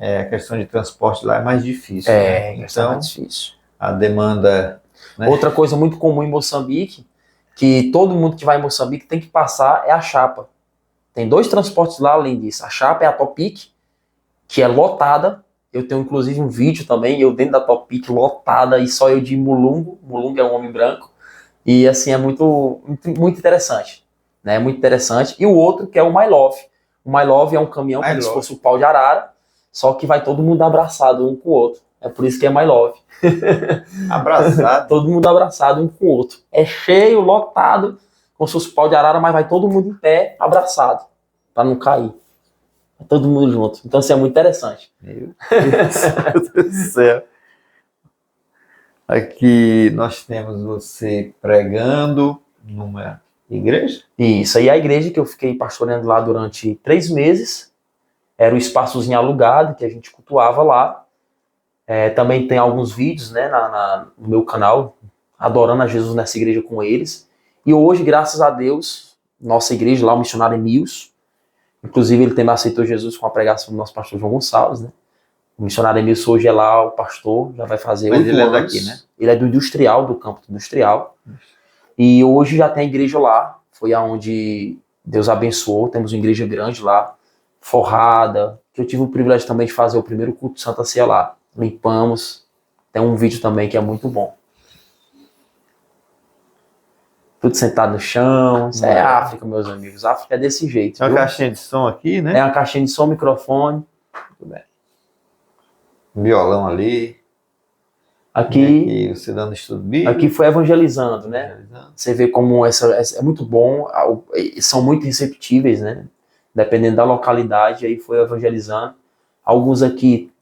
A: a questão de transporte lá é mais difícil.
B: Né?
A: Então,
B: é mais difícil.
A: A demanda... Né?
B: Outra coisa muito comum em Moçambique, que todo mundo que vai em Moçambique tem que passar, é a chapa. Tem 2 transportes lá, além disso. A chapa é a Topic, que é lotada. Eu tenho, inclusive, um vídeo também, eu dentro da Topic, lotada, e só eu de Mulungu. Mulungu é um homem branco. E, assim, é muito, muito interessante. Né? É muito interessante. E o outro, que é o My Love. O My Love é um caminhão como se fosse o pau de arara, só que vai todo mundo abraçado um com o outro. É por isso que é My Love.
A: Abraçado?
B: Todo mundo abraçado um com o outro. É cheio, lotado, como se fosse pau de arara, mas vai todo mundo em pé, abraçado, para não cair. Todo mundo junto. Então, assim, é muito interessante.
A: Meu Deus do céu. Aqui nós temos você pregando numa igreja?
B: Isso aí, a igreja que eu fiquei pastoreando lá durante 3 meses, era um espaçozinho alugado que a gente cultuava lá. Também tem alguns vídeos, né, no meu canal, adorando a Jesus nessa igreja com eles. E hoje, graças a Deus, nossa igreja lá, o missionário Emils, inclusive ele também aceitou Jesus com a pregação do nosso pastor João Gonçalves, né? O missionário Emils hoje é lá o pastor, já vai fazer 8
A: ele
B: anos.
A: é daqui, né?
B: Ele é do industrial, do campo industrial. E hoje já tem a igreja lá, foi aonde Deus abençoou, temos uma igreja grande lá, forrada, que eu tive o privilégio também de fazer o primeiro culto de Santa Ceia lá. Limpamos, tem um vídeo também que é muito bom. Tudo sentado no chão, isso é África, meus amigos, África é desse jeito.
A: Tem uma caixinha de som aqui, né?
B: É uma caixinha de som, microfone. Muito bem.
A: Violão ali.
B: Aqui
A: você dando estudo bíblico.
B: Aqui foi evangelizando, né? Você vê como essa é muito bom, são muito receptíveis, né? Dependendo da localidade, aí foi evangelizando. Alguns aqui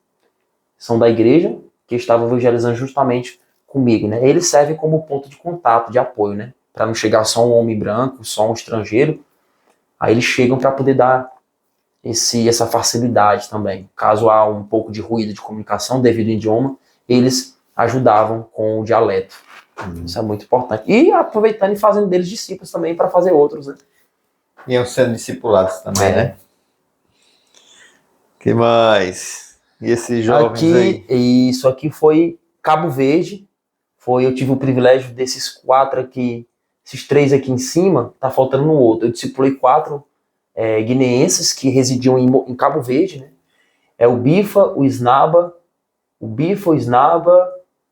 B: são da igreja, que estavam evangelizando justamente comigo, né? Eles servem como ponto de contato, de apoio, né? Para não chegar só um homem branco, só um estrangeiro. Aí eles chegam para poder dar essa facilidade também. Caso há um pouco de ruído de comunicação devido ao idioma, eles ajudavam com o dialeto. Isso é muito importante. E aproveitando e fazendo deles discípulos também para fazer outros, né?
A: Iam sendo discipulados também, né? Que mais? E esses jovens aí?
B: Isso aqui foi Cabo Verde. Eu tive o privilégio desses 4 aqui, esses 3 aqui em cima, tá faltando no outro. Eu discipulei 4 guineenses que residiam em Cabo Verde, né? É o Bifa, o Snaba,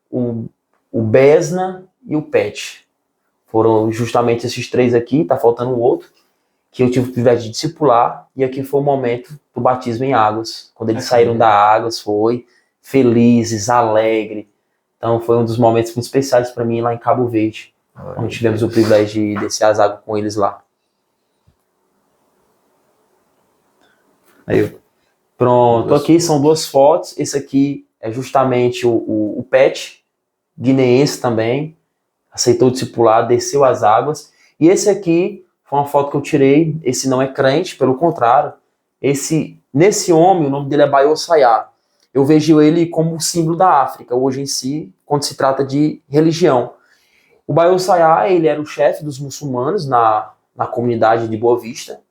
B: o Besna e o Pet. Foram justamente esses 3 aqui, tá faltando o outro, que eu tive o privilégio de discipular, e aqui foi o momento do batismo em águas. Quando eles saíram da águas, foi felizes, alegre. Então foi um dos momentos muito especiais para mim lá em Cabo Verde, onde tivemos o privilégio de descer as águas com eles lá.
A: Aí,
B: pronto, aqui são 2 fotos. Esse aqui é justamente o Pet, guineense também, aceitou discipular, desceu as águas. E esse aqui foi uma foto que eu tirei. Esse não é crente, pelo contrário. Nesse homem, o nome dele é Bayo Sayá. Eu vejo ele como um símbolo da África, hoje em si, quando se trata de religião. O Bayo Sayá, ele era o chefe dos muçulmanos na comunidade de Boa Vista.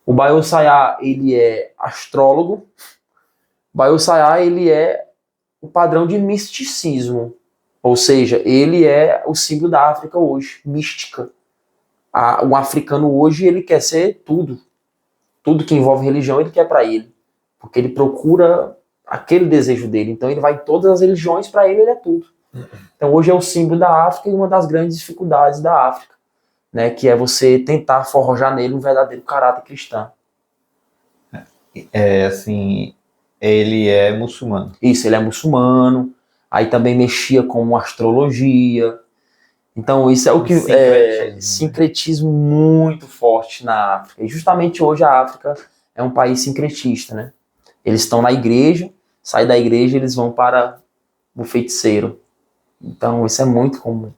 B: O Bayo Sayá, ele é astrólogo. O Bayo Sayá, ele é o padrão de misticismo. Ou seja, ele é o símbolo da África hoje, mística. O africano hoje, ele quer ser tudo. Tudo que envolve religião, ele quer para ele. Porque ele procura aquele desejo dele. Então ele vai em todas as religiões, para ele é tudo. Então hoje é o símbolo da África e uma das grandes dificuldades da África, né, que é você tentar forjar nele um verdadeiro caráter cristão.
A: Ele é muçulmano.
B: Isso, ele é muçulmano. Aí também mexia com astrologia. Então isso é o que sincretismo muito forte na África. E justamente hoje a África é um país sincretista, né? Eles estão na igreja, saem da igreja, eles vão para o feiticeiro. Então isso é muito comum.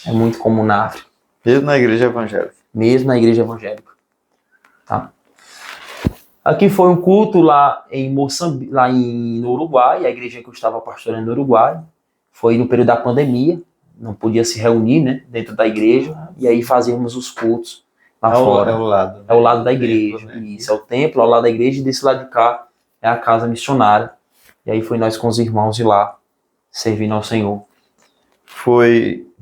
B: É muito comum na África.
A: Mesmo na igreja evangélica.
B: Mesmo na igreja evangélica. Tá? Aqui foi um culto lá em Moçambique, no Uruguai, a igreja que eu estava pastoreando no Uruguai. Foi no período da pandemia, não podia se reunir, né, dentro da igreja, e aí fazíamos os cultos lá fora.
A: É o lado.
B: É o lado da igreja. Templo, né? Isso, é o templo, ao lado da igreja, e desse lado de cá é a casa missionária. E aí foi nós com os irmãos de lá, servindo ao Senhor.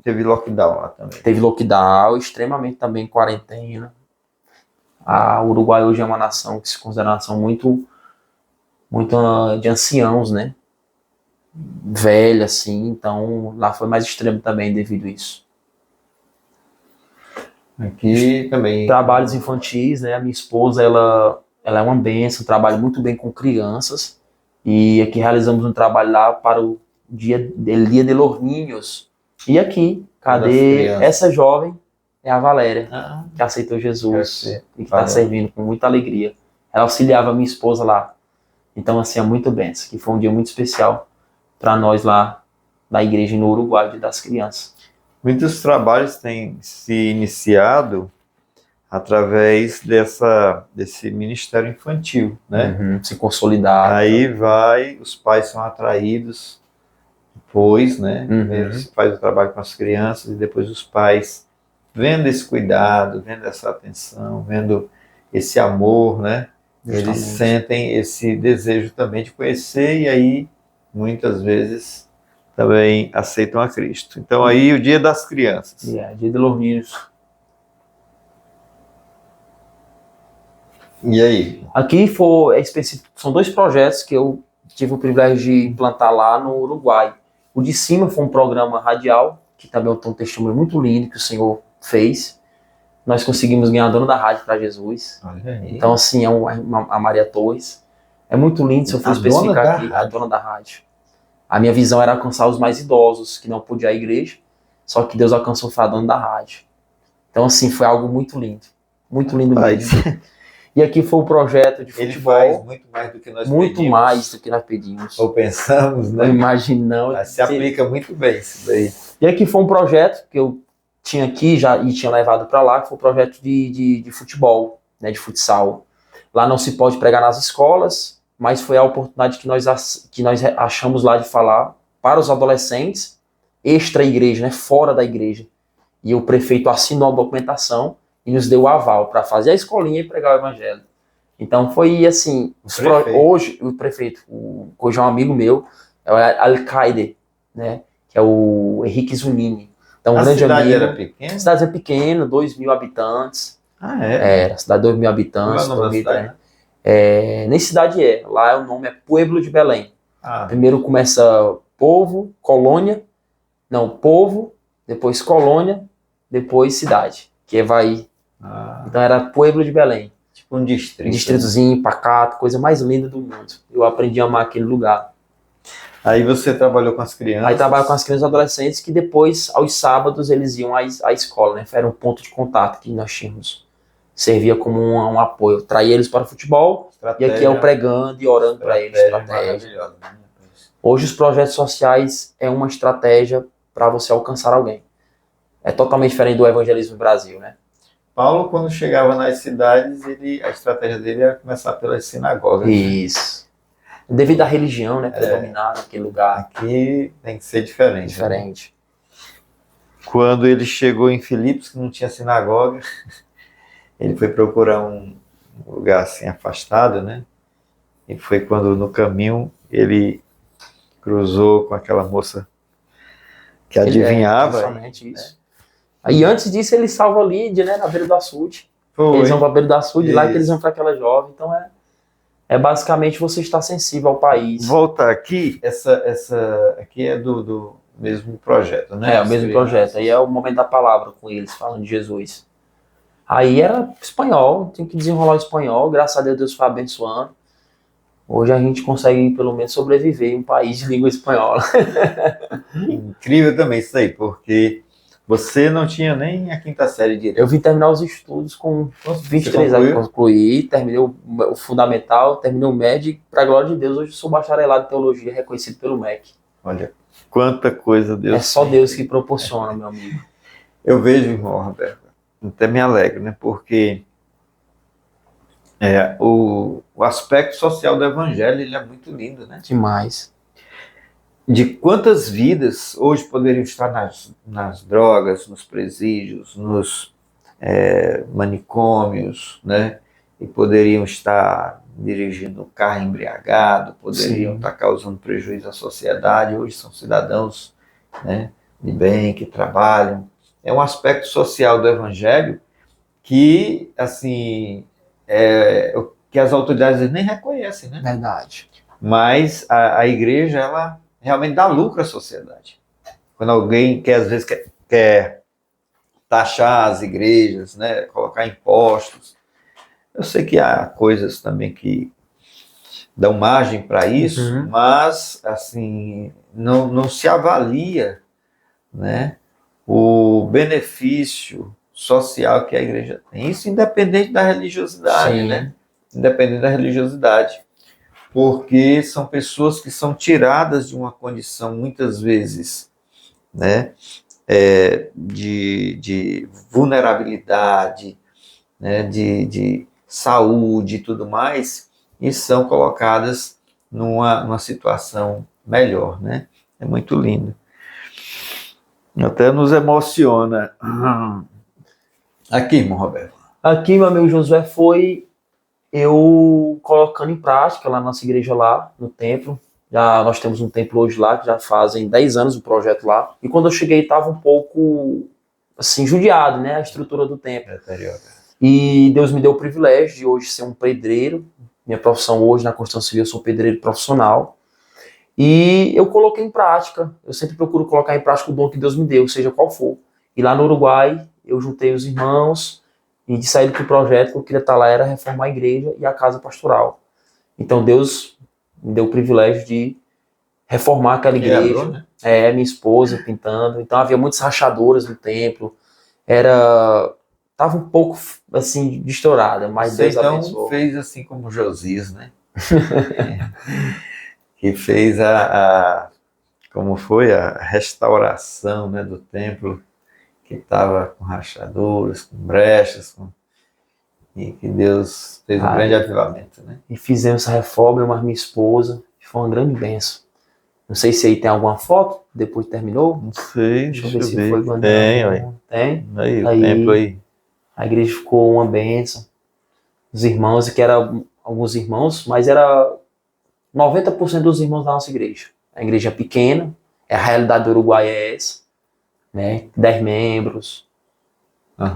A: Teve lockdown lá também.
B: Teve lockdown, extremamente também quarentena. O Uruguai hoje é uma nação que se considera uma nação muito de anciãos, né? Velha, assim, então lá foi mais extremo também devido a isso.
A: Aqui também.
B: Trabalhos infantis, né? A minha esposa, ela é uma bênção, trabalha muito bem com crianças, e aqui realizamos um trabalho lá para o Dia de los Niños. E aqui, cadê essa jovem? É a Valéria, que aceitou Jesus e que está servindo com muita alegria. Ela auxiliava a minha esposa lá. Então, assim, é muito bênção, que foi um dia muito especial para nós lá da igreja no Uruguai, Dia das Crianças.
A: Muitos trabalhos têm se iniciado através desse ministério infantil, né?
B: Uhum, se consolidar.
A: Aí os pais são atraídos depois, né? Primeiro se faz o trabalho com as crianças e depois os pais, vendo esse cuidado, vendo essa atenção, vendo esse amor, né?
B: Justamente.
A: Eles sentem esse desejo também de conhecer e aí, muitas vezes, também aceitam a Cristo. Então aí o Dia das Crianças.
B: Dia de los Niños.
A: E aí?
B: Aqui são 2 projetos que eu tive o privilégio de implantar lá no Uruguai. O de cima foi um programa radial, que também tem um testemunho muito lindo que o Senhor fez. Nós conseguimos ganhar a dona da rádio para Jesus.
A: Olha aí.
B: Então, assim, a Maria Torres. É muito lindo, se eu for especificar aqui, a dona da rádio. A minha visão era alcançar os mais idosos, que não podiam ir à igreja, só que Deus alcançou foi a dona da rádio. Então, assim, foi algo muito lindo. Muito lindo mesmo. E aqui foi o projeto de futebol.
A: Ele faz muito mais do que nós pedimos.
B: Muito mais do que nós pedimos.
A: Ou pensamos, né?
B: Não imaginamos.
A: Mas se aplica muito bem isso daí.
B: E aqui foi um projeto que eu tinha aqui e tinha levado para lá, que foi um projeto de futebol, né, de futsal. Lá não se pode pregar nas escolas, mas foi a oportunidade que nós achamos lá de falar para os adolescentes, extra-igreja, né, fora da igreja. E o prefeito assinou a documentação e nos deu o aval para fazer a escolinha e pregar o evangelho. Então foi assim, hoje o prefeito, hoje é um amigo meu, é o Alcaide, né, que é o Henrique Zunini. Então,
A: a
B: grande
A: cidade
B: amigo.
A: era pequena?
B: A cidade é pequena, 2.000 habitantes.
A: Ah, é?
B: Era, cidade de 2.000 habitantes.
A: Qual é o nome da cidade?
B: Nem cidade lá o nome é Pueblo de Belém.
A: Ah.
B: Primeiro começa povo, depois colônia, depois cidade, que vai... Então era Pueblo de Belém.
A: Tipo um distrito.
B: Distritozinho, pacato, coisa mais linda do mundo. Eu aprendi a amar aquele lugar.
A: Aí você trabalhou com as crianças?
B: Aí trabalho com as crianças e adolescentes que depois, aos sábados, eles iam à escola, né? Era um ponto de contato que nós tínhamos. Servia como um apoio. Traía eles para o futebol e aqui eu pregando e orando para eles. Estratégia. Hoje os projetos sociais é uma estratégia para você alcançar alguém. É totalmente diferente do evangelismo no Brasil, né?
A: Paulo, quando chegava nas cidades, a estratégia dele era começar pelas sinagogas.
B: Isso. Devido à religião, né, predominar naquele lugar.
A: Aqui tem que ser diferente.
B: Diferente.
A: Né? Quando ele chegou em Filipos, que não tinha sinagoga, ele foi procurar um lugar assim afastado, né? E foi quando no caminho ele cruzou com aquela moça que adivinhava.
B: Somente isso. E antes disso ele salva a Lídia, né, na beira do açude.
A: Foi.
B: Eles vão para a beira do açude, lá que eles vão para aquela jovem. Então é basicamente você estar sensível ao país.
A: Volta aqui, essa aqui é do mesmo projeto, né?
B: É, o mesmo projeto. Aí é o momento da palavra com eles, falando de Jesus. Aí era espanhol, tem que desenrolar o espanhol, graças a Deus foi abençoando. Hoje a gente consegue pelo menos sobreviver em um país de língua espanhola.
A: Incrível também isso aí, porque você não tinha nem a 5ª série direito.
B: Eu vim terminar os estudos com 23 anos, concluí, terminei o fundamental, terminei o médio, e para a glória de Deus, hoje eu sou bacharelado em teologia, reconhecido pelo MEC.
A: Olha, quanta coisa Deus.
B: É só Deus que proporciona, meu amigo.
A: Eu vejo, irmão Roberto, até me alegro, né? Porque o aspecto social do evangelho ele é muito lindo, né?
B: Demais.
A: De quantas vidas hoje poderiam estar nas drogas, nos presídios, nos manicômios, né? E poderiam estar dirigindo o carro embriagado, poderiam estar causando prejuízo à sociedade. Hoje são cidadãos, né, de bem, que trabalham. É um aspecto social do evangelho que, assim, que as autoridades nem reconhecem, né?
B: Verdade.
A: Mas a igreja, ela realmente dá lucro à sociedade. Quando alguém às vezes quer taxar as igrejas, né, colocar impostos, eu sei que há coisas também que dão margem para isso, mas assim não se avalia, né, o benefício social que a igreja tem. Isso independente da religiosidade, né? Independente da religiosidade. porque são pessoas que são tiradas de uma condição, muitas vezes, né, de vulnerabilidade, né, de saúde e tudo mais, e são colocadas numa situação melhor, né? É muito lindo. Até nos emociona. Aqui, irmão Roberto.
B: Aqui, meu amigo Josué, foi eu colocando em prática lá na nossa igreja lá, no templo. Já nós temos um templo hoje lá, que já fazem 10 anos o projeto lá. E quando eu cheguei, estava um pouco, assim, judiado, né? A estrutura do templo. E Deus me deu o privilégio de hoje ser um pedreiro. Minha profissão hoje na construção civil, eu sou pedreiro profissional. E eu coloquei em prática. Eu sempre procuro colocar em prática o dom que Deus me deu, seja qual for. E lá no Uruguai, eu juntei os irmãos e de sair do projeto que eu queria estar lá era reformar a igreja e a casa pastoral. Então Deus me deu o privilégio de reformar aquela igreja.
A: Abriu, né?
B: Minha esposa pintando. Então havia muitas rachaduras no templo. Tava um pouco assim estourada, mas
A: Você
B: Deus
A: então
B: abençoou.
A: fez assim como Josias, né? Que fez como foi a restauração, né, do templo, que estava com rachaduras, com brechas, e que Deus fez um grande avivamento, né?
B: E fizemos essa reforma, eu mais minha esposa, foi uma grande bênção. Não sei se aí tem alguma foto, depois terminou.
A: Não sei,
B: deixa eu ver se
A: ver.
B: foi mandado.
A: Tem? Aí, o
B: Aí,
A: templo aí.
B: A igreja ficou uma bênção. Os irmãos, que eram alguns irmãos, mas era 90% dos irmãos da nossa igreja. A igreja é pequena, a realidade do Uruguai é essa, né? 10 membros,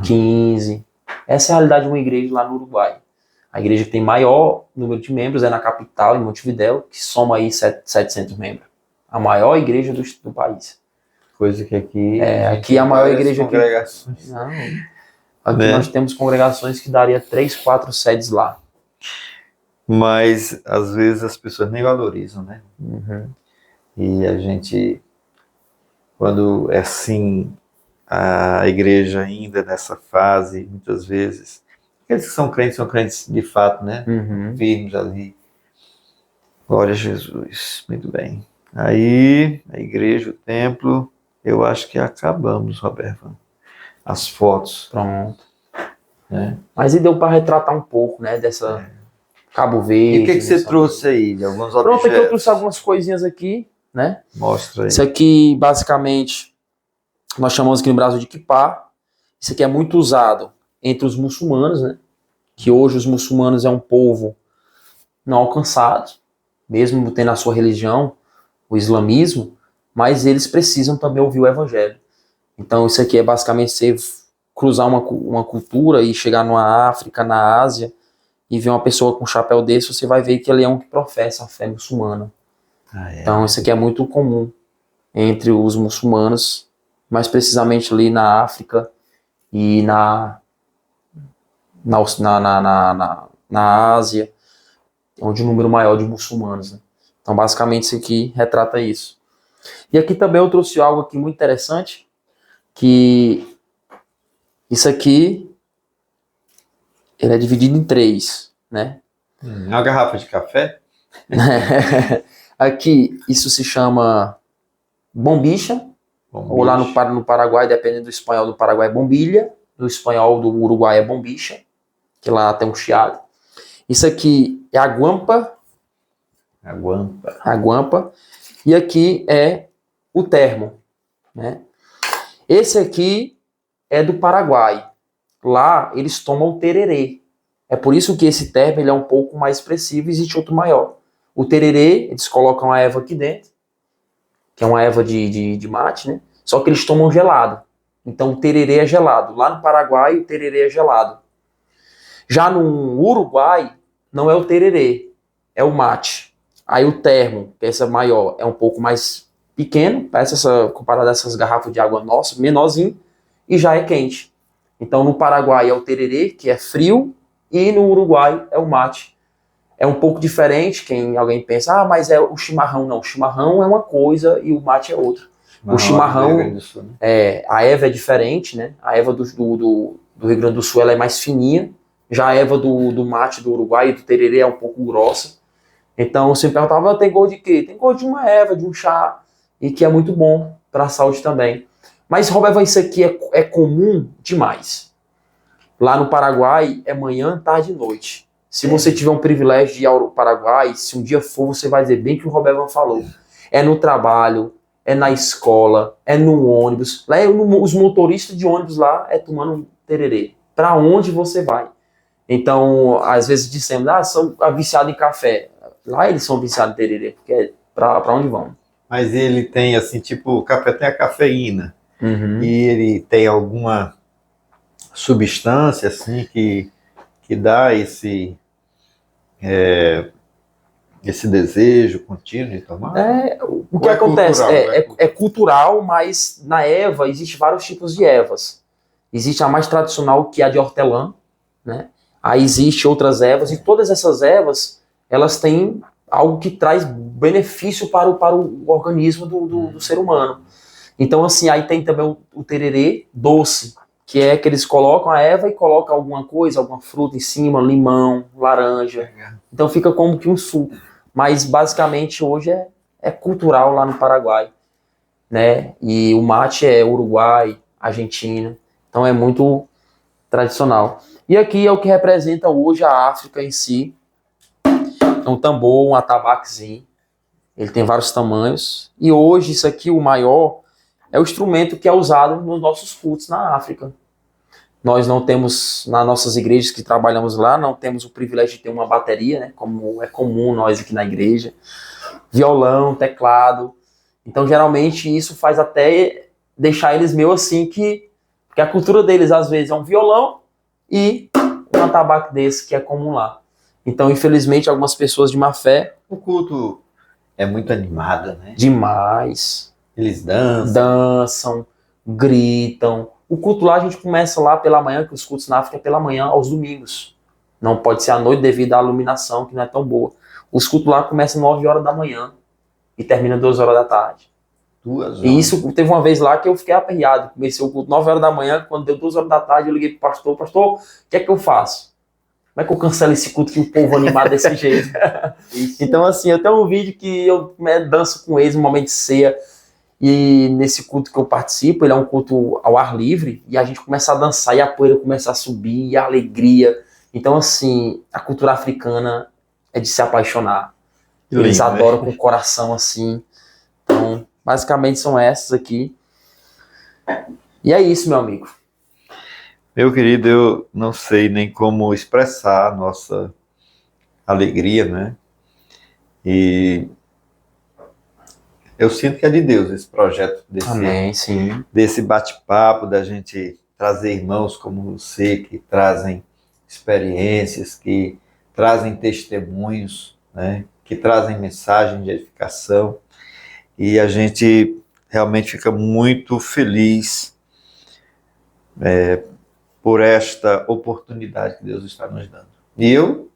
B: 15. Essa é a realidade de uma igreja lá no Uruguai. A igreja que tem maior número de membros é na capital, em Montevidéu, que soma aí 700 membros. A maior igreja do país.
A: Coisa que aqui...
B: aqui a maior igreja...
A: Congregações.
B: Não, aqui nós temos congregações que daria 3, 4 sedes lá.
A: Mas, às vezes, as pessoas nem valorizam, né? E a gente, quando é assim, a igreja ainda nessa fase, muitas vezes, aqueles que são crentes de fato, né? Firmes ali. Glória a Jesus. Muito bem. Aí, a igreja, o templo, eu acho que acabamos, Roberto. As fotos.
B: Pronto.
A: Né?
B: Mas e deu para retratar um pouco, né, dessa Cabo Verde.
A: E o que você trouxe aí de alguns objetos?
B: Pronto, aqui eu trouxe algumas coisinhas aqui, né?
A: Mostra aí.
B: Isso aqui, basicamente, nós chamamos aqui no Brasil de kippah. Isso aqui é muito usado entre os muçulmanos, né? Que hoje os muçulmanos é um povo não alcançado, mesmo tendo a sua religião, o islamismo, mas eles precisam também ouvir o evangelho. Então isso aqui é basicamente você cruzar uma cultura e chegar na África, na Ásia, e ver uma pessoa com um chapéu desse, você vai ver que ele é um que professa a fé muçulmana. Então isso aqui é muito comum entre os muçulmanos, mais precisamente ali na África e na Ásia, onde o número maior de muçulmanos. Né? Então basicamente isso aqui retrata isso. E aqui também eu trouxe algo aqui muito interessante, que isso aqui ele é dividido em 3, né?
A: Uma garrafa de café?
B: Aqui, isso se chama bombicha, ou lá no Paraguai, dependendo do espanhol do Paraguai, é bombilha, no espanhol do Uruguai é bombicha, que lá tem um chiado. Isso aqui é a guampa. A guampa. E aqui é o termo, né? Esse aqui é do Paraguai. Lá eles tomam o tererê. É por isso que esse termo ele é um pouco mais expressivo e existe outro maior. O tererê, eles colocam a erva aqui dentro, que é uma erva de mate, né? Só que eles tomam gelado. Então o tererê é gelado. Lá no Paraguai o tererê é gelado. Já no Uruguai não é o tererê, é o mate. Aí o termo, que é essa maior, é um pouco mais pequeno, parece comparado a essas garrafas de água nossa, menorzinho, e já é quente. Então no Paraguai é o tererê, que é frio, e no Uruguai é o mate. É um pouco diferente, alguém pensa, mas é o chimarrão. Não, o chimarrão é uma coisa e o mate é outra. O chimarrão, a erva é diferente, né? A erva do Rio Grande do Sul ela é mais fininha, já a erva do mate do Uruguai e do tererê é um pouco grossa. Então, você me perguntava, tem gosto de quê? Tem gosto de uma erva, de um chá, e que é muito bom para a saúde também. Mas, Roberto, isso aqui é comum demais. Lá no Paraguai é manhã, tarde e noite. Se você tiver um privilégio de ir ao Paraguai, se um dia for, você vai dizer bem que o Roberto falou. É no trabalho, é na escola, é no ônibus. Lá os motoristas de ônibus lá é tomando tererê. Para onde você vai? Então, às vezes dizemos, são viciados em café. Lá eles são viciados em tererê, porque é para onde vão.
A: Mas ele tem, assim, tipo, o café tem a cafeína.
B: Uhum.
A: E ele tem alguma substância, assim, que dá esse desejo contínuo de tomar?
B: O que acontece é cultural, mas na erva existem vários tipos de ervas. Existe a mais tradicional, que é a de hortelã, né? Aí existe outras ervas, e todas essas ervas, elas têm algo que traz benefício para o organismo do ser humano. Então, assim, aí tem também o tererê doce, que é que eles colocam a erva e colocam alguma coisa, alguma fruta em cima, limão, laranja. Então fica como que um suco. Mas basicamente hoje é cultural lá no Paraguai, né? E o mate é Uruguai, Argentina. Então é muito tradicional. E aqui é o que representa hoje a África em si. É um tambor, um atabaquezinho. Ele tem vários tamanhos. E hoje isso aqui, o maior, é o instrumento que é usado nos nossos cultos na África. Nós não temos, nas nossas igrejas que trabalhamos lá, não temos o privilégio de ter uma bateria, né, como é comum nós aqui na igreja. Violão, teclado. Então, geralmente, isso faz até deixar eles meio assim porque a cultura deles, às vezes, é um violão e um atabaque desse, que é comum lá. Então, infelizmente, algumas pessoas de má fé...
A: O culto é muito animado, né?
B: Demais.
A: Eles dançam.
B: Dançam, gritam. O culto lá a gente começa lá pela manhã, que os cultos na África é pela manhã aos domingos. Não pode ser à noite devido à iluminação, que não é tão boa. Os cultos lá começam 9 horas da manhã e terminam 2 horas da tarde.
A: 2 horas.
B: E isso teve uma vez lá que eu fiquei aperreado. Comecei o culto 9 horas da manhã, quando deu 2 horas da tarde, eu liguei pro pastor, o que é que eu faço? Como é que eu cancelo esse culto que o povo animado desse jeito? Então, assim, eu tenho um vídeo que eu danço com eles, um momento de ceia. E nesse culto que eu participo, ele é um culto ao ar livre, e a gente começa a dançar, e a poeira começa a subir, e a alegria. Então, assim, a cultura africana é de se apaixonar. Eles
A: Lindo,
B: adoram com o coração, assim. Então, basicamente são essas aqui. E é isso, meu amigo.
A: Meu querido, eu não sei nem como expressar a nossa alegria, né? E eu sinto que é de Deus esse projeto
B: Amém, sim.
A: desse bate-papo, da gente trazer irmãos como você, que trazem experiências, que trazem testemunhos, né? Que trazem mensagem de edificação. E a gente realmente fica muito feliz por esta oportunidade que Deus está nos dando. E eu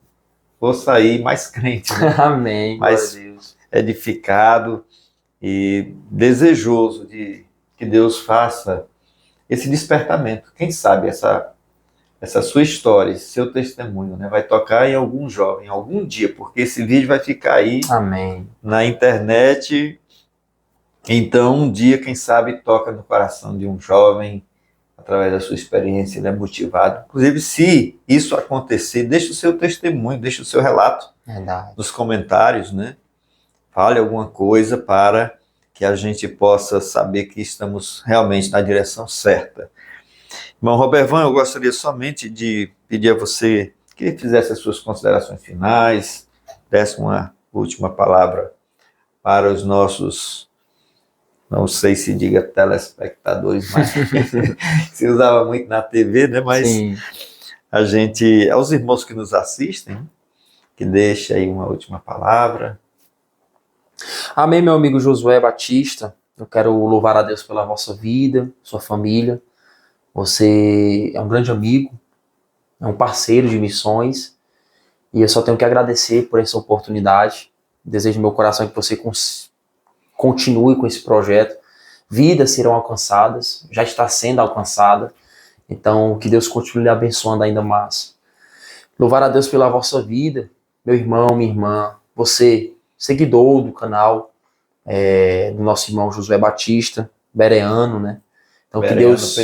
A: vou sair mais crente, né?
B: Amém,
A: mais
B: glória a Deus.
A: Edificado e desejoso de que Deus faça esse despertamento. Quem sabe essa sua história, esse seu testemunho, né, vai tocar em algum jovem, algum dia, porque esse vídeo vai ficar aí
B: Amém.
A: na internet. Então, um dia, quem sabe, toca no coração de um jovem, através da sua experiência, ele é motivado. Inclusive, se isso acontecer, deixe o seu testemunho, deixe o seu relato nos comentários, né? Fale alguma coisa para que a gente possa saber que estamos realmente na direção certa. Irmão Robervan, eu gostaria somente de pedir a você que fizesse as suas considerações finais, desse uma última palavra para os nossos, não sei se diga telespectadores, mas se usava muito na TV, né? Mas sim, a gente, aos irmãos que nos assistem, que deixe aí uma última palavra.
B: Amém, meu amigo Josué Batista. Eu quero louvar a Deus pela vossa vida, sua família. Você é um grande amigo, é um parceiro de missões, e eu só tenho que agradecer por essa oportunidade. Desejo no meu coração que você continue com esse projeto. Vidas serão alcançadas, já está sendo alcançada. Então, que Deus continue lhe abençoando ainda mais. Louvar a Deus pela vossa vida, meu irmão, minha irmã. você, seguidor do canal, do nosso irmão Josué Batista, bereano, né? Então que Deus...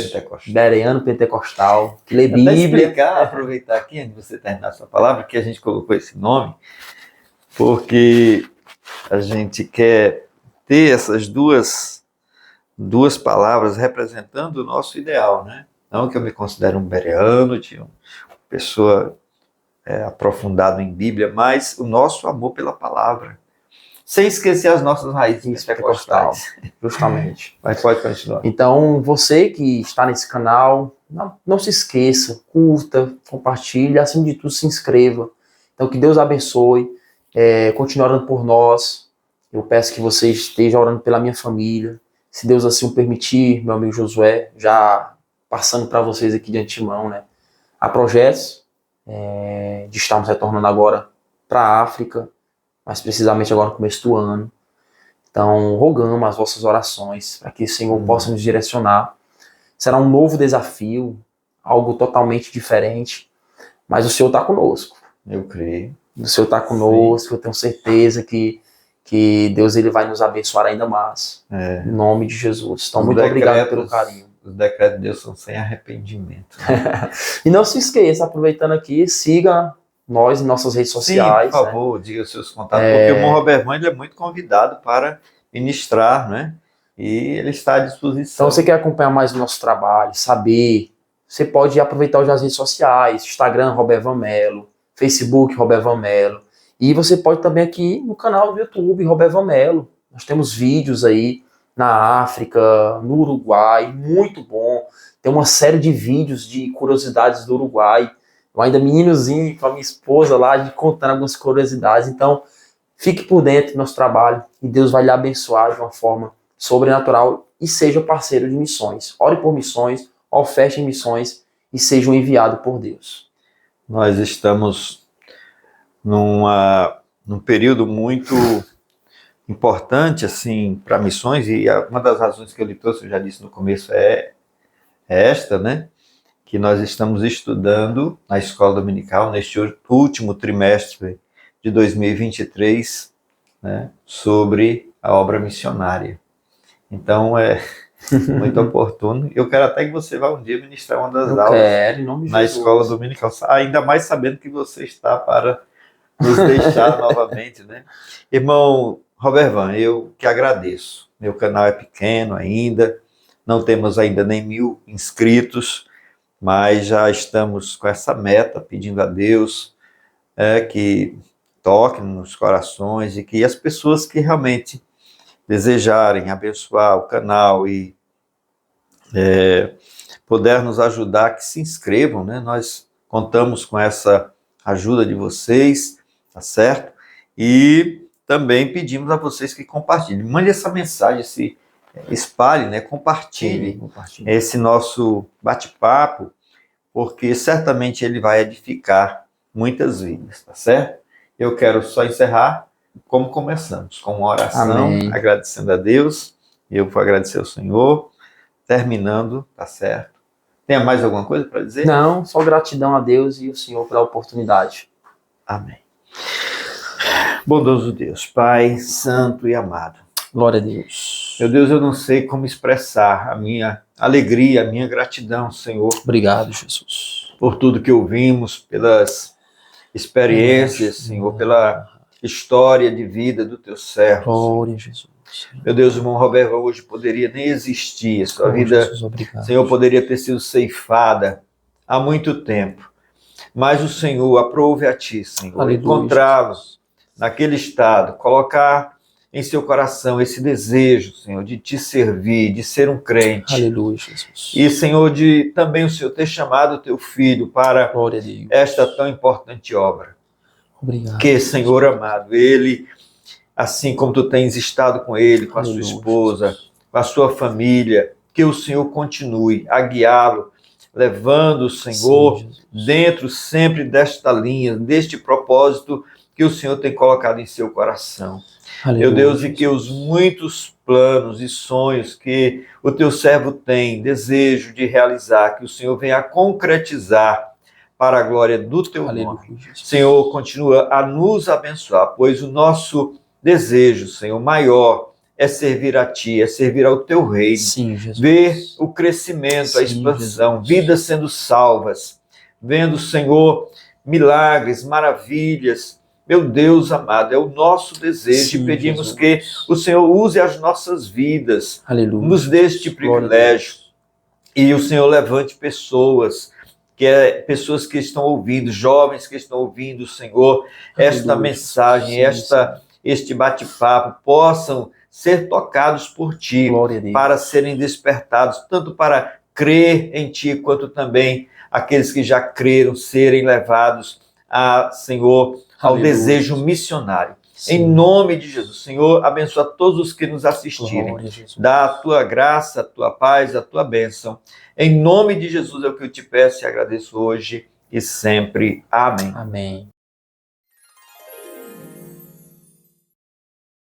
B: Bereano Pentecostal, que lê Bíblia.
A: Explicar, aproveitar aqui, antes de você terminar a sua palavra, que a gente colocou esse nome, porque a gente quer ter essas duas palavras representando o nosso ideal, né? Não que eu me considere um bereano, de uma pessoa aprofundada em Bíblia, mas o nosso amor pela palavra. Sem esquecer as nossas raízes pentecostais.
B: Justamente.
A: Mas pode continuar.
B: Então, você que está nesse canal, não se esqueça, curta, compartilhe, acima de tudo, se inscreva. Então, que Deus abençoe, continue orando por nós. Eu peço que você esteja orando pela minha família. Se Deus assim o permitir, meu amigo Josué, já passando para vocês aqui de antemão, né? Há projetos de estarmos retornando agora para a África, mais precisamente agora no começo do ano. Então, rogamos as vossas orações para que o Senhor possa nos direcionar. Será um novo desafio, algo totalmente diferente, mas o Senhor está conosco.
A: Eu creio.
B: O Senhor está conosco, sim. Eu tenho certeza que Deus ele vai nos abençoar ainda mais. Em nome de Jesus. Então, muito obrigado pelo carinho.
A: Os decretos de Deus são sem arrependimento. Né?
B: E não se esqueça, aproveitando aqui, siga nós em nossas redes sociais.
A: Sim, por favor, diga os seus contatos, porque o irmão Robervan ele é muito convidado para ministrar, né? E ele está à disposição.
B: Então, você quer acompanhar mais o nosso trabalho, saber, você pode aproveitar hoje as redes sociais, Instagram, Robervan Melo, Facebook, Robervan Melo, e você pode também aqui no canal do YouTube, Robervan Melo. Nós temos vídeos aí na África, no Uruguai, muito bom. Tem uma série de vídeos de curiosidades do Uruguai. Eu ainda meninozinho com a minha esposa lá, de contando algumas curiosidades. Então, fique por dentro do nosso trabalho e Deus vai lhe abençoar de uma forma sobrenatural e seja parceiro de missões. Ore por missões, oferte em missões e seja um enviado por Deus.
A: Nós estamos num período muito importante assim para missões, e uma das razões que eu lhe trouxe, eu já disse no começo, é esta, né? Que nós estamos estudando na escola dominical neste último trimestre de 2023, né, sobre a obra missionária. Então é muito oportuno. Eu quero até que você vá um dia ministrar uma das aulas
B: em nome de
A: na
B: Jesus.
A: escola dominical, ainda mais sabendo que você está para nos deixar novamente, né? Irmão Robervan, eu que agradeço. Meu canal é pequeno ainda, não temos ainda nem 1000 inscritos, mas já estamos com essa meta, pedindo a Deus que toque nos corações e que as pessoas que realmente desejarem abençoar o canal e puder nos ajudar, que se inscrevam, né? Nós contamos com essa ajuda de vocês, tá certo? E também pedimos a vocês que compartilhem. Mande essa mensagem, se espalhe, né? Compartilhe esse nosso bate-papo, porque certamente ele vai edificar muitas vidas, tá certo? Eu quero só encerrar como começamos, com uma oração, amém, agradecendo a Deus. Eu vou agradecer ao Senhor, terminando, tá certo? Tem mais alguma coisa para dizer?
B: Não, só gratidão a Deus e o Senhor pela oportunidade.
A: Amém. Bondoso Deus, Pai santo e amado.
B: Glória a Deus.
A: Meu Deus, eu não sei como expressar a minha alegria, a minha gratidão, Senhor.
B: Obrigado, Jesus.
A: Por tudo que ouvimos, pelas experiências, Senhor, pela história de vida do teu servo.
B: Glória a Jesus.
A: Meu Deus, o irmão Roberto hoje poderia nem existir. A sua vida,
B: Jesus, obrigado,
A: Senhor, poderia ter sido ceifada há muito tempo. Mas o Senhor aprove a ti, Senhor, encontrá-lo naquele estado, colocar em seu coração esse desejo, Senhor, de te servir, de ser um crente.
B: Aleluia, Jesus.
A: E, Senhor, de também o Senhor ter chamado o teu filho para esta tão importante obra.
B: Obrigado.
A: Que, Senhor amado, ele, assim como tu tens estado com ele, com a sua esposa, com a sua família, que o Senhor continue a guiá-lo, levando o Senhor dentro sempre desta linha, deste propósito que o Senhor tem colocado em seu coração.
B: Aleluia.
A: Meu Deus, e que os muitos planos e sonhos que o teu servo tem, desejo de realizar, que o Senhor venha a concretizar para a glória do teu
B: Aleluia,
A: nome.
B: Jesus.
A: Senhor, continua a nos abençoar, pois o nosso desejo, Senhor, maior é servir a Ti, é servir ao Teu reino.
B: Sim, Jesus.
A: Ver o crescimento, a
B: Sim,
A: expansão,
B: Jesus.
A: vidas sendo salvas, vendo, Senhor, milagres, maravilhas. Meu Deus amado, é o nosso desejo
B: Sim,
A: e pedimos
B: Jesus.
A: que o Senhor use as nossas vidas,
B: Aleluia.
A: nos dê este
B: Glória a
A: privilégio
B: Deus.
A: e o Senhor levante pessoas, pessoas que estão ouvindo, jovens que estão ouvindo, Senhor, esta
B: Aleluia,
A: mensagem,
B: Jesus. Sim,
A: este bate-papo, possam ser tocados por Ti,
B: glória a Deus.
A: para serem despertados, tanto para crer em Ti, quanto também aqueles que já creram serem levados a, Senhor, ao
B: Aleluia.
A: desejo missionário.
B: Sim.
A: Em nome de Jesus, Senhor, abençoa todos os que nos assistirem.
B: Glória a Jesus.
A: Dá a Tua graça, a Tua paz, a Tua bênção. Em nome de Jesus é o que eu te peço e agradeço hoje e sempre. Amém.
B: Amém.